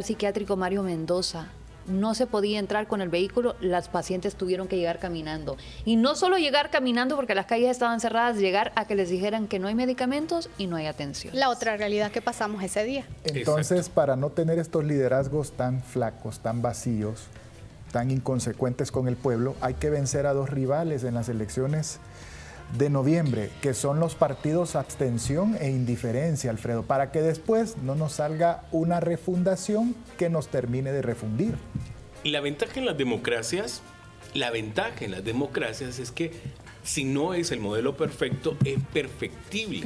B: psiquiátrico Mario Mendoza. No se podía entrar con el vehículo, las pacientes tuvieron que llegar caminando. Y no solo llegar caminando porque las calles estaban cerradas, llegar a que les dijeran que no hay medicamentos y no hay atención.
D: La otra realidad que pasamos ese día.
A: Entonces,
C: exacto,
A: para no tener estos liderazgos tan flacos, tan vacíos, tan inconsecuentes con el pueblo, hay que vencer a 2 rivales en las elecciones de noviembre, que son los partidos abstención e indiferencia, Alfredo, para que después no nos salga una refundación que nos termine de refundir.
C: La ventaja en las democracias es que si no es el modelo perfecto, es perfectible.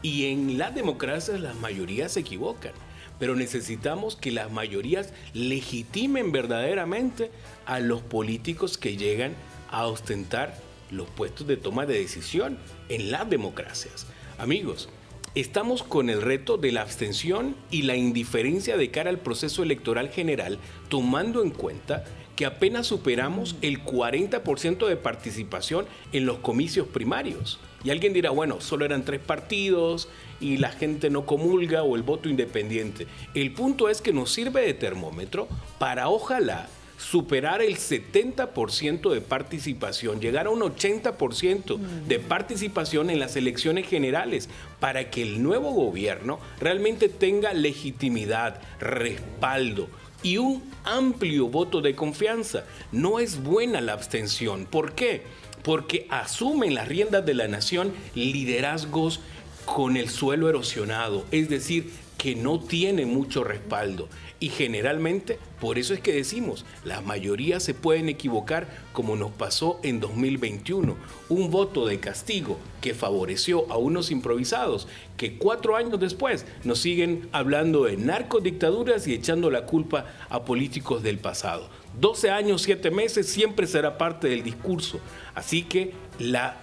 C: Y en las democracias las mayorías se equivocan. Pero necesitamos que las mayorías legitimen verdaderamente a los políticos que llegan a ostentar los puestos de toma de decisión en las democracias. Amigos, estamos con el reto de la abstención y la indiferencia de cara al proceso electoral general, tomando en cuenta que apenas superamos el 40% de participación en los comicios primarios. Y alguien dirá, bueno, solo eran 3 partidos y la gente no comulga o el voto independiente. El punto es que nos sirve de termómetro para, ojalá, superar el 70% de participación, llegar a un 80% de participación en las elecciones generales para que el nuevo gobierno realmente tenga legitimidad, respaldo y un amplio voto de confianza. No es buena la abstención. ¿Por qué? Porque asumen las riendas de la nación liderazgos con el suelo erosionado, es decir, que no tiene mucho respaldo. Y generalmente, por eso es que decimos, las mayorías se pueden equivocar como nos pasó en 2021. Un voto de castigo que favoreció a unos improvisados que 4 años después nos siguen hablando de narcodictaduras y echando la culpa a políticos del pasado. 12 años, 7 meses siempre será parte del discurso. Así que la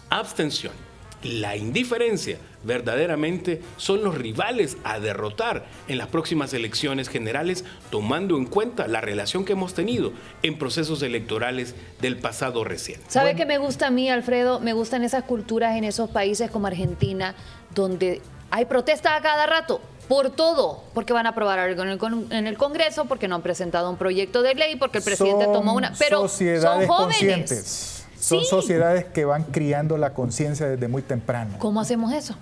C: abstención, la indiferencia, verdaderamente son los rivales a derrotar en las próximas elecciones generales, tomando en cuenta la relación que hemos tenido en procesos electorales del pasado reciente.
B: ¿Sabe qué me gusta a mí, Alfredo? Me gustan esas culturas en esos países como Argentina, donde hay protestas a cada rato. Por todo, porque van a aprobar algo en el Congreso, porque no han presentado un proyecto de ley, porque el presidente tomó una... Pero
A: sociedades
B: son jóvenes.
A: conscientes. Son sociedades que van criando la conciencia desde muy temprano.
B: ¿Cómo hacemos eso?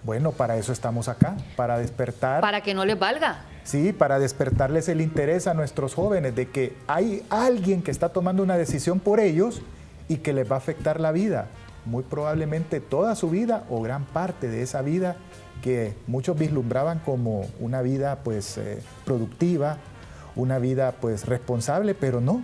A: Bueno, para eso estamos acá, para despertar.
B: Para que no les valga.
A: Sí, para despertarles el interés a nuestros jóvenes de que hay alguien que está tomando una decisión por ellos y que les va a afectar la vida. Muy probablemente toda su vida o gran parte de esa vida que muchos vislumbraban como una vida pues productiva, una vida pues responsable, pero no.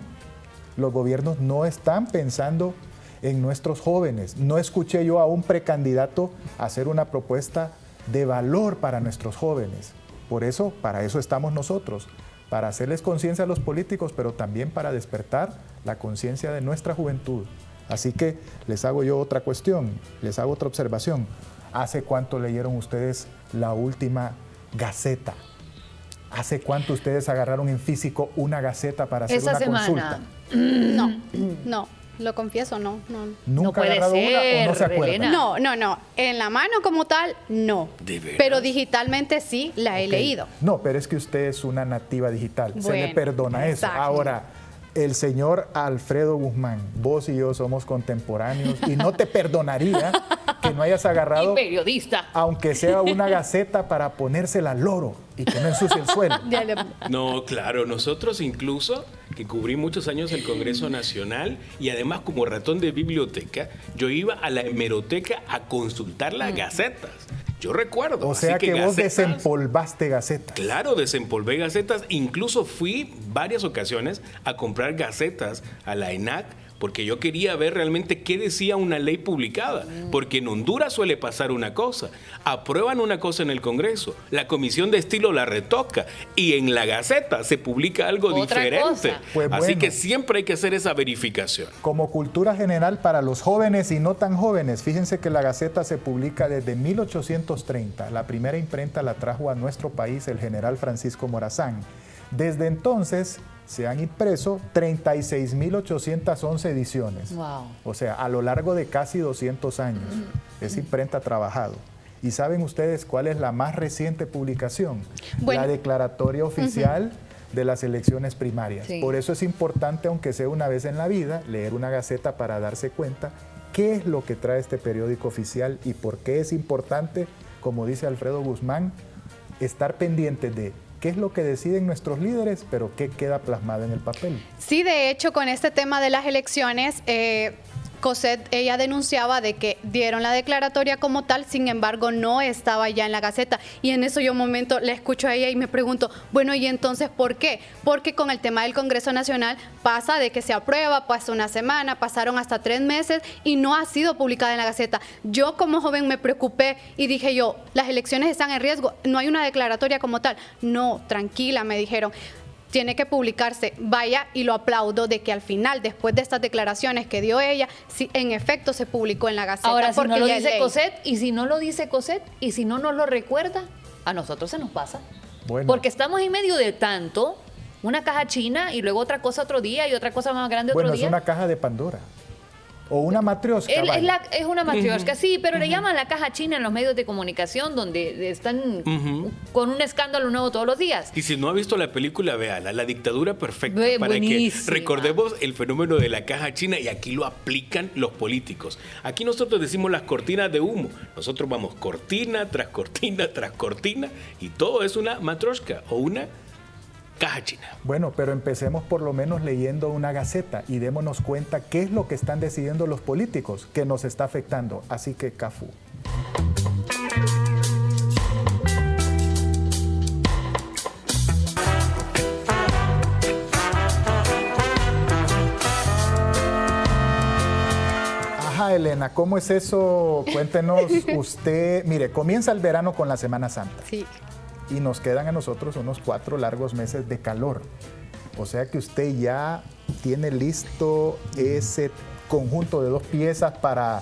A: Los gobiernos no están pensando en nuestros jóvenes. No escuché yo a un precandidato hacer una propuesta de valor para nuestros jóvenes. Por eso, para eso estamos nosotros, para hacerles conciencia a los políticos, pero también para despertar la conciencia de nuestra juventud. Así que les hago yo otra cuestión, les hago otra observación. ¿Hace cuánto leyeron ustedes la última Gaceta? ¿Hace cuánto ustedes agarraron en físico una Gaceta para hacer una consulta?
D: No, lo confieso, no.
A: ¿Nunca ha agarrado una o no se acuerda?
D: No. En la mano como tal, no.
C: ¿De veras?
D: Pero digitalmente sí la he leído.
A: No, pero es que usted es una nativa digital. Se le
D: Bueno,
A: perdona eso.
D: exacto.
A: Ahora, el señor Alfredo Guzmán, vos y yo somos contemporáneos y no te perdonaría que no hayas agarrado,
B: Y periodista.
A: aunque sea una Gaceta, para ponérsela al loro y que no ensucie el suelo.
C: No, claro, nosotros incluso, que cubrí muchos años el Congreso Nacional y además como ratón de biblioteca, yo iba a la hemeroteca a consultar las gacetas. Yo recuerdo.
A: O sea
C: así
A: que vos
C: gacetas,
A: desempolvaste Gacetas.
C: Claro, desempolvé gacetas. Incluso fui varias ocasiones a comprar gacetas a la ENAC porque yo quería ver realmente qué decía una ley publicada. Porque en Honduras suele pasar una cosa. Aprueban una cosa en el Congreso, la Comisión de Estilo la retoca y en la Gaceta se publica algo
B: Otra
C: diferente.
B: cosa.
A: Pues
C: Así
A: bueno.
C: que siempre hay que hacer esa verificación.
A: Como cultura general para los jóvenes y no tan jóvenes, fíjense que la Gaceta se publica desde 1830. La primera imprenta la trajo a nuestro país el general Francisco Morazán. Desde entonces se han impreso 36.811 ediciones.
B: Wow.
A: O sea, a lo largo de casi 200 años. Esa imprenta ha trabajado. ¿Y saben ustedes cuál es la más reciente publicación?
D: Bueno.
A: La declaratoria oficial de las elecciones primarias.
B: Sí.
A: Por eso es importante, aunque sea una vez en la vida, leer una Gaceta para darse cuenta qué es lo que trae este periódico oficial y por qué es importante, como dice Alfredo Guzmán, estar pendientes de qué es lo que deciden nuestros líderes, pero qué queda plasmado en el papel.
D: Sí, de hecho, con este tema de las elecciones, Cosette, ella denunciaba de que dieron la declaratoria como tal, sin embargo, no estaba ya en la Gaceta. Y en eso yo un momento le escucho a ella y me pregunto, bueno, ¿y entonces por qué? Porque con el tema del Congreso Nacional pasa de que se aprueba, pasa una semana, pasaron hasta 3 meses y no ha sido publicada en la Gaceta. Yo como joven me preocupé y dije yo, las elecciones están en riesgo, no hay una declaratoria como tal. No, tranquila, me dijeron. Tiene que publicarse, vaya, y lo aplaudo de que al final, después de estas declaraciones que dio ella, sí, en efecto se publicó en la Gaceta.
B: Ahora, si no lo
D: ya es
B: dice
D: ley.
B: Cosette, y si no lo dice Cosette, y si no nos lo recuerda, a nosotros se nos pasa.
A: Bueno.
B: Porque estamos en medio de tanto, una caja china y luego otra cosa otro día y otra cosa más grande otro
A: Bueno, es
B: día.
A: una caja de Pandora. O una matrioshka.
B: Es una matrioshka, sí, pero le llaman la caja china en los medios de comunicación donde están con un escándalo nuevo todos los días.
C: Y si no ha visto la película, véala, La dictadura perfecta, para
B: Buenísima.
C: que recordemos el fenómeno de la caja china y aquí lo aplican los políticos. Aquí nosotros decimos las cortinas de humo. Nosotros vamos cortina tras cortina tras cortina y todo es una matrioshka o una caja china.
A: Bueno, pero empecemos por lo menos leyendo una Gaceta y démonos cuenta qué es lo que están decidiendo los políticos que nos está afectando. Así que, Cafú. Ajá, Elena, ¿cómo es eso? Cuéntenos usted. Mire, comienza el verano con la Semana Santa.
D: Sí.
A: Y nos quedan a nosotros unos 4 largos meses de calor. O sea que usted ya tiene listo ese conjunto de 2 piezas para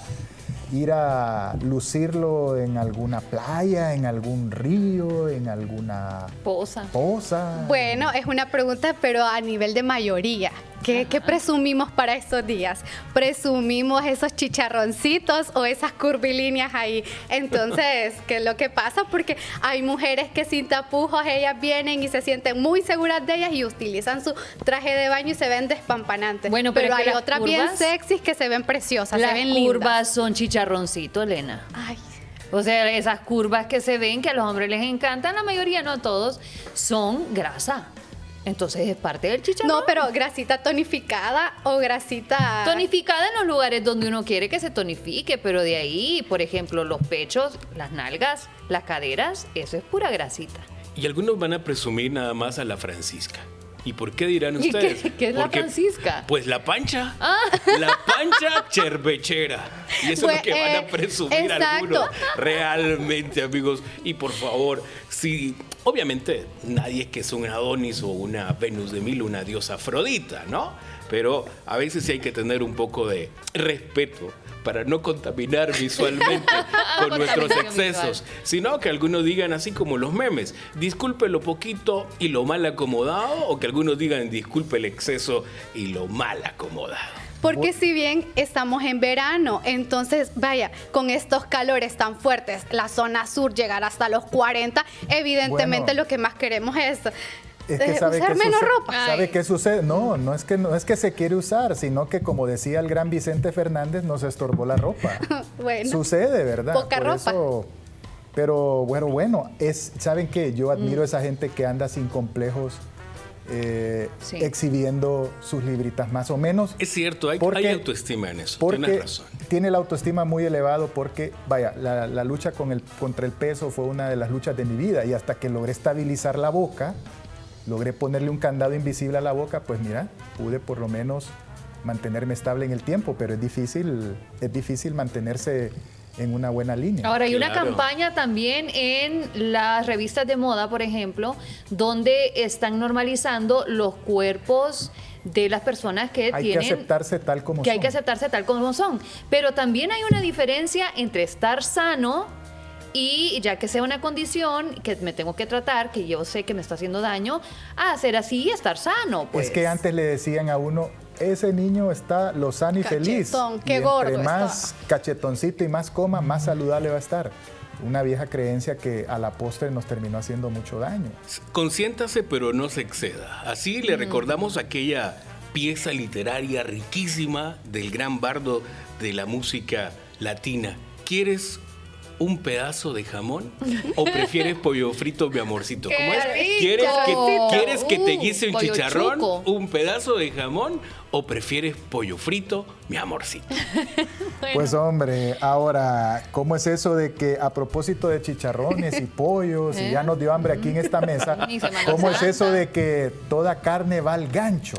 A: ir a lucirlo en alguna playa, en algún río, en alguna
B: Posa.
A: poza.
D: Bueno, es una pregunta, pero a nivel de mayoría. ¿Qué presumimos para estos días? Presumimos esos chicharroncitos o esas curvilíneas ahí. Entonces, ¿qué es lo que pasa? Porque hay mujeres que sin tapujos ellas vienen y se sienten muy seguras de ellas y utilizan su traje de baño y se ven despampanantes.
B: Bueno,
D: pero hay
B: las
D: otras bien sexys que se ven preciosas,
B: Las
D: se ven lindas.
B: curvas son chicharroncito, Elena.
D: Ay.
B: O sea, esas curvas que se ven, que a los hombres les encantan, la mayoría, no todos, son grasa. Entonces es parte del chicharrón.
D: No, pero grasita tonificada o grasita...
B: Tonificada en los lugares donde uno quiere que se tonifique, pero de ahí, por ejemplo, los pechos, las nalgas, las caderas, eso es pura grasita.
C: Y algunos van a presumir nada más a la Francisca. ¿Y por qué dirán ustedes?
B: ¿Qué es la Francisca?
C: Pues la pancha. La pancha cherbechera. Y eso es lo que van a presumir algunos. Realmente, amigos. Y por favor, si obviamente nadie es que es un Adonis o una Venus de Milo, una diosa Afrodita, ¿no? Pero a veces sí hay que tener un poco de respeto para no contaminar visualmente con nuestros excesos, sino que algunos digan así como los memes, disculpe lo poquito y lo mal acomodado, o que algunos digan disculpe el exceso y lo mal acomodado.
D: Porque si bien estamos en verano, entonces vaya, con estos calores tan fuertes, la zona sur llegar hasta los 40, evidentemente lo que más queremos es
A: que
D: usar menos ropa.
A: ¿Sabe qué sucede? No es que se quiere usar, sino que como decía el gran Vicente Fernández, nos estorbó la ropa.
D: Bueno,
A: sucede, ¿verdad?
D: Poca
A: Por
D: ropa.
A: Eso, pero bueno, ¿saben qué? Yo admiro a esa gente que anda sin complejos, exhibiendo sus libritas más o menos.
C: Es cierto, hay autoestima en eso,
A: porque
C: tienes razón.
A: Tiene la autoestima muy elevado porque, vaya, la lucha contra el peso fue una de las luchas de mi vida, y hasta que logré estabilizar la boca, logré ponerle un candado invisible a la boca, pues mira, pude por lo menos mantenerme estable en el tiempo, pero es difícil mantenerse en una buena línea.
B: Ahora, hay una campaña también en las revistas de moda, por ejemplo, donde están normalizando los cuerpos de las personas que
A: hay
B: tienen...
A: que aceptarse tal como son.
B: Hay que aceptarse tal como son. Pero también hay una diferencia entre estar sano y ya que sea una condición que me tengo que tratar, que yo sé que me está haciendo daño, a hacer así y estar sano. Pues.
A: Es que antes le decían a uno, ese niño está lozano y feliz.
D: Qué
A: y
D: gordo
A: entre más cachetoncito y más coma, más saludable va a estar. Una vieja creencia que a la postre nos terminó haciendo mucho daño.
C: Consiéntase, pero no se exceda. Así le recordamos aquella pieza literaria riquísima del gran bardo de la música latina. ¿Quieres un pedazo de jamón o prefieres pollo frito, mi amorcito? ¿Cómo es? ¿Quieres que te guise un chicharrón, un pedazo de jamón o prefieres pollo frito, mi amorcito?
A: Bueno. Pues hombre, ahora, ¿cómo es eso de que a propósito de chicharrones y pollos y ya nos dio hambre aquí en esta mesa, ¿cómo es eso de que toda carne va al gancho?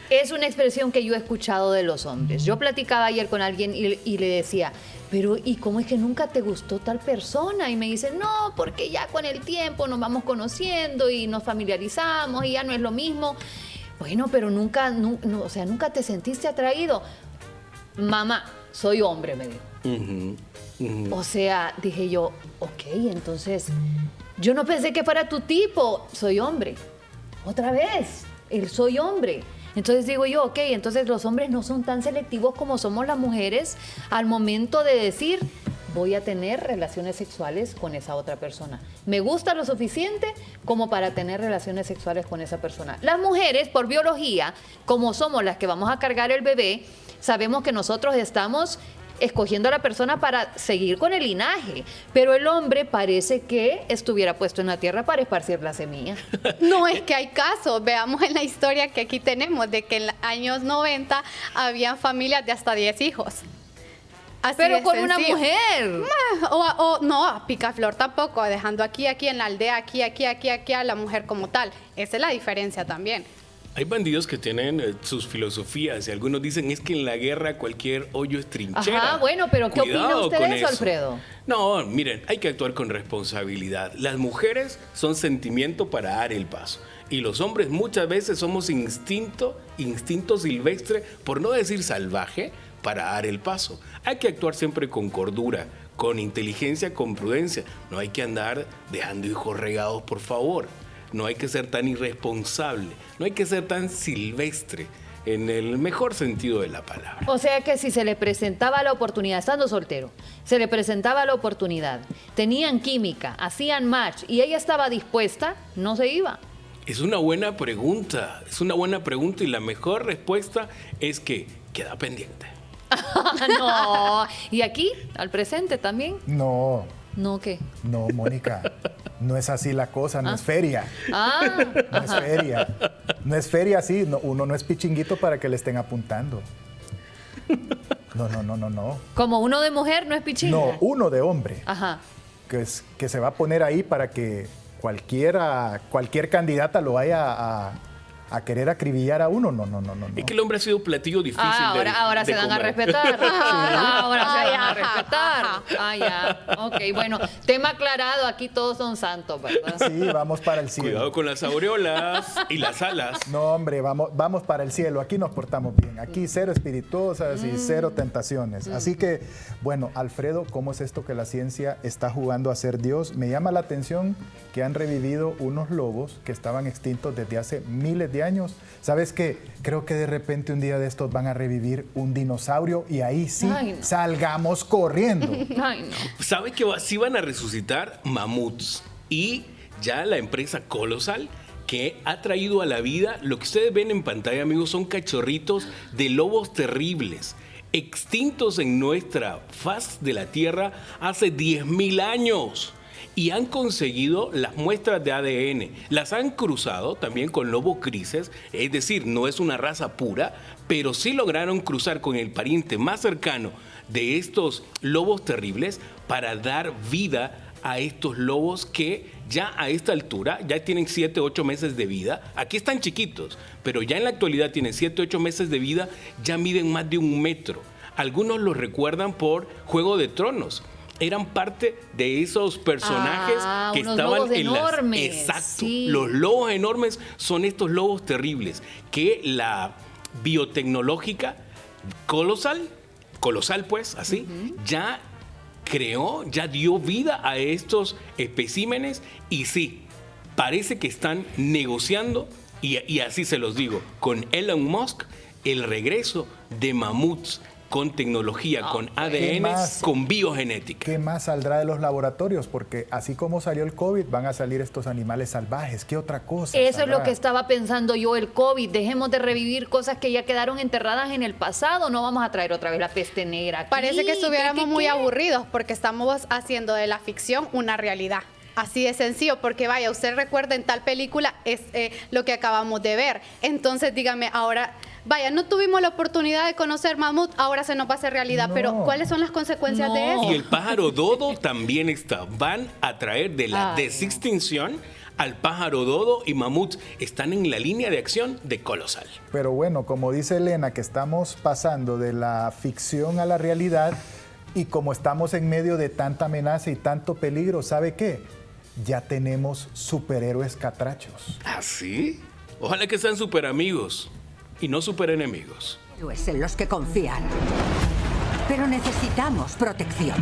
B: Es una expresión que yo he escuchado de los hombres. Yo platicaba ayer con alguien y le decía, pero ¿y cómo es que nunca te gustó tal persona? Y me dice, no, porque ya con el tiempo nos vamos conociendo y nos familiarizamos y ya no es lo mismo. Bueno, pero nunca te sentiste atraído. Mamá, soy hombre, me dijo. O sea, dije yo, ok, entonces, yo no pensé que fuera tu tipo, soy hombre. Otra vez, soy hombre. Entonces digo yo, ok, entonces los hombres no son tan selectivos como somos las mujeres al momento de decir, voy a tener relaciones sexuales con esa otra persona. Me gusta lo suficiente como para tener relaciones sexuales con esa persona. Las mujeres, por biología, como somos las que vamos a cargar el bebé, sabemos que nosotros estamos escogiendo a la persona para seguir con el linaje, pero el hombre parece que estuviera puesto en la tierra para esparcir la semilla.
D: No, es que hay casos, veamos en la historia que aquí tenemos, de que en los años 90 habían familias de hasta 10 hijos. Así
B: pero con
D: sencillo.
B: Una mujer.
D: No, picaflor tampoco, dejando aquí en la aldea, aquí a la mujer como tal. Esa es la diferencia también.
C: Hay bandidos que tienen sus filosofías y algunos dicen es que en la guerra cualquier hoyo es trinchera.
B: Ajá, bueno, pero ¿qué opina usted de eso, Alfredo?
C: No, miren, hay que actuar con responsabilidad. Las mujeres son sentimiento para dar el paso. Y los hombres muchas veces somos instinto silvestre, por no decir salvaje, para dar el paso. Hay que actuar siempre con cordura, con inteligencia, con prudencia. No hay que andar dejando hijos regados, por favor. No hay que ser tan irresponsable, no hay que ser tan silvestre. en el mejor sentido de la palabra.
B: O sea que si se le presentaba la oportunidad, estando soltero, se le presentaba la oportunidad, tenían química, hacían match y ella estaba dispuesta, no se iba.
C: Es una buena pregunta y la mejor respuesta es que queda pendiente.
B: No, y aquí, al presente también.
A: No.
B: ¿No qué?
A: No, Mónica, no es así la cosa, no es feria. No es feria. No es feria así, uno no es pichinguito para que le estén apuntando. No.
B: Como uno de mujer no es pichinga.
A: No, uno de hombre.
B: Ajá.
A: Que se va a poner ahí para que cualquier candidata lo vaya a querer acribillar a uno. No.
C: Es que el hombre ha sido platillo difícil
B: ahora
C: de
B: se dan
C: comer.
B: a respetar. Ahora se dan a respetar. Ya. Ok, bueno, tema aclarado, aquí todos son santos, ¿verdad?
A: Sí, vamos para el cielo.
C: Cuidado con las aureolas y las alas.
A: No, hombre, vamos para el cielo. Aquí nos portamos bien. Aquí cero espirituosas y cero tentaciones. Así que, bueno, Alfredo, ¿cómo es esto que la ciencia está jugando a ser Dios? Me llama la atención que han revivido unos lobos que estaban extintos desde hace miles de años. ¿Sabes qué? Creo que de repente un día de estos van a revivir un dinosaurio y ahí sí salgamos corriendo.
B: Ay, no.
C: ¿Sabe que sí van a resucitar mamuts? Y ya la empresa Colossal, que ha traído a la vida, lo que ustedes ven en pantalla, amigos, son cachorritos de lobos terribles, extintos en nuestra faz de la Tierra hace 10.000 años. Y han conseguido las muestras de ADN. Las han cruzado también con lobo crises, es decir, no es una raza pura, pero sí lograron cruzar con el pariente más cercano de estos lobos terribles para dar vida a estos lobos que ya a esta altura ya tienen 7, 8 meses de vida. Aquí están chiquitos, pero ya en la actualidad tienen 7, 8 meses de vida, ya miden más de 1 metro. Algunos los recuerdan por Juego de Tronos. Eran parte de esos personajes que estaban en las... Exacto. Sí. Los lobos enormes son estos lobos terribles que la biotecnológica Colossal pues, así, ya creó, ya dio vida a estos especímenes y sí, parece que están negociando, y así se los digo, con Elon Musk, el regreso de mamuts con tecnología, con ADN, con biogenética.
A: ¿Qué más saldrá de los laboratorios? Porque así como salió el COVID, van a salir estos animales salvajes. ¿Qué otra cosa
B: Eso
A: saldrá?
B: es lo que estaba pensando yo, el COVID. Dejemos de revivir cosas que ya quedaron enterradas en el pasado. No vamos a traer otra vez la peste negra aquí.
D: Parece que estuviéramos muy aburridos porque estamos haciendo de la ficción una realidad. Así de sencillo, porque vaya, usted recuerda en tal película es lo que acabamos de ver. Entonces, dígame, ahora, vaya, no tuvimos la oportunidad de conocer mamut, ahora se nos va a hacer realidad, pero ¿cuáles son las consecuencias de eso?
C: Y el pájaro dodo también está. Van a traer de la desextinción al pájaro dodo y mamut. Están en la línea de acción de Colossal.
A: Pero bueno, como dice Elena, que estamos pasando de la ficción a la realidad y como estamos en medio de tanta amenaza y tanto peligro, ¿sabe qué? Ya tenemos superhéroes catrachos.
C: ¿Ah, sí? Ojalá que sean super amigos y no super enemigos.
K: Héroes en los que confían. Pero necesitamos protección.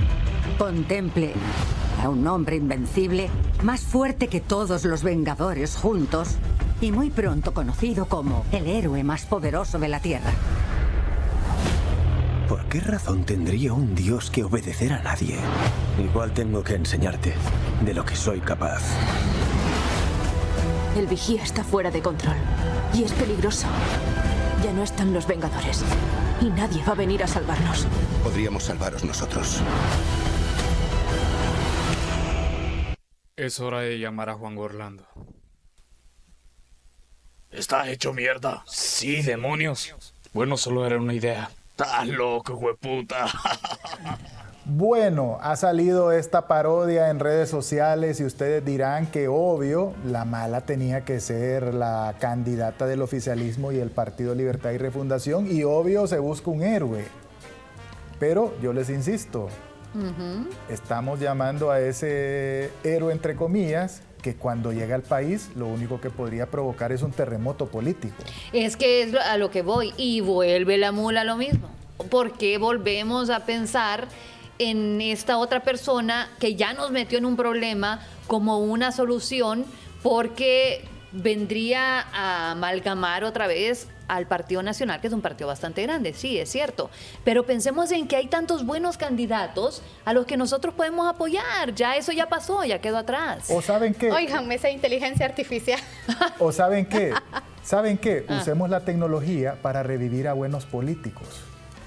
K: Contemple a un hombre invencible, más fuerte que todos los Vengadores juntos y muy pronto conocido como el héroe más poderoso de la Tierra.
L: ¿Por qué razón tendría un dios que obedecer a nadie? Igual tengo que enseñarte de lo que soy capaz.
M: El vigía está fuera de control y es peligroso. Ya no están los Vengadores y nadie va a venir a salvarnos.
N: Podríamos salvaros nosotros.
O: Es hora de llamar a Juan Orlando. ¿Estás hecho mierda? Sí, demonios. Bueno, solo era una idea. Estás loco, hueputa.
A: Bueno, ha salido esta parodia en redes sociales y ustedes dirán que obvio, la mala tenía que ser la candidata del oficialismo y el Partido Libertad y Refundación y obvio se busca un héroe. Pero yo les insisto, estamos llamando a ese héroe entre comillas que cuando llega al país lo único que podría provocar es un terremoto político.
B: Es que es a lo que voy y vuelve la mula a lo mismo. ¿Por qué volvemos a pensar en esta otra persona que ya nos metió en un problema como una solución? Porque vendría a amalgamar otra vez al Partido Nacional, que es un partido bastante grande, sí, es cierto. Pero pensemos en que hay tantos buenos candidatos a los que nosotros podemos apoyar. Ya eso ya pasó, ya quedó atrás.
A: ¿O saben qué?
D: Óiganme, esa inteligencia artificial.
A: ¿O saben qué? ¿Saben qué? Usemos la tecnología para revivir a buenos políticos.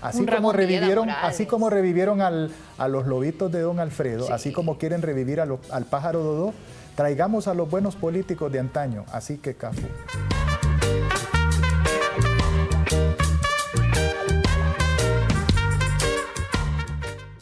A: Así como revivieron a los lobitos de Don Alfredo, sí. Así como quieren revivir al pájaro Dodó, traigamos a los buenos políticos de antaño. Así que, Cafú.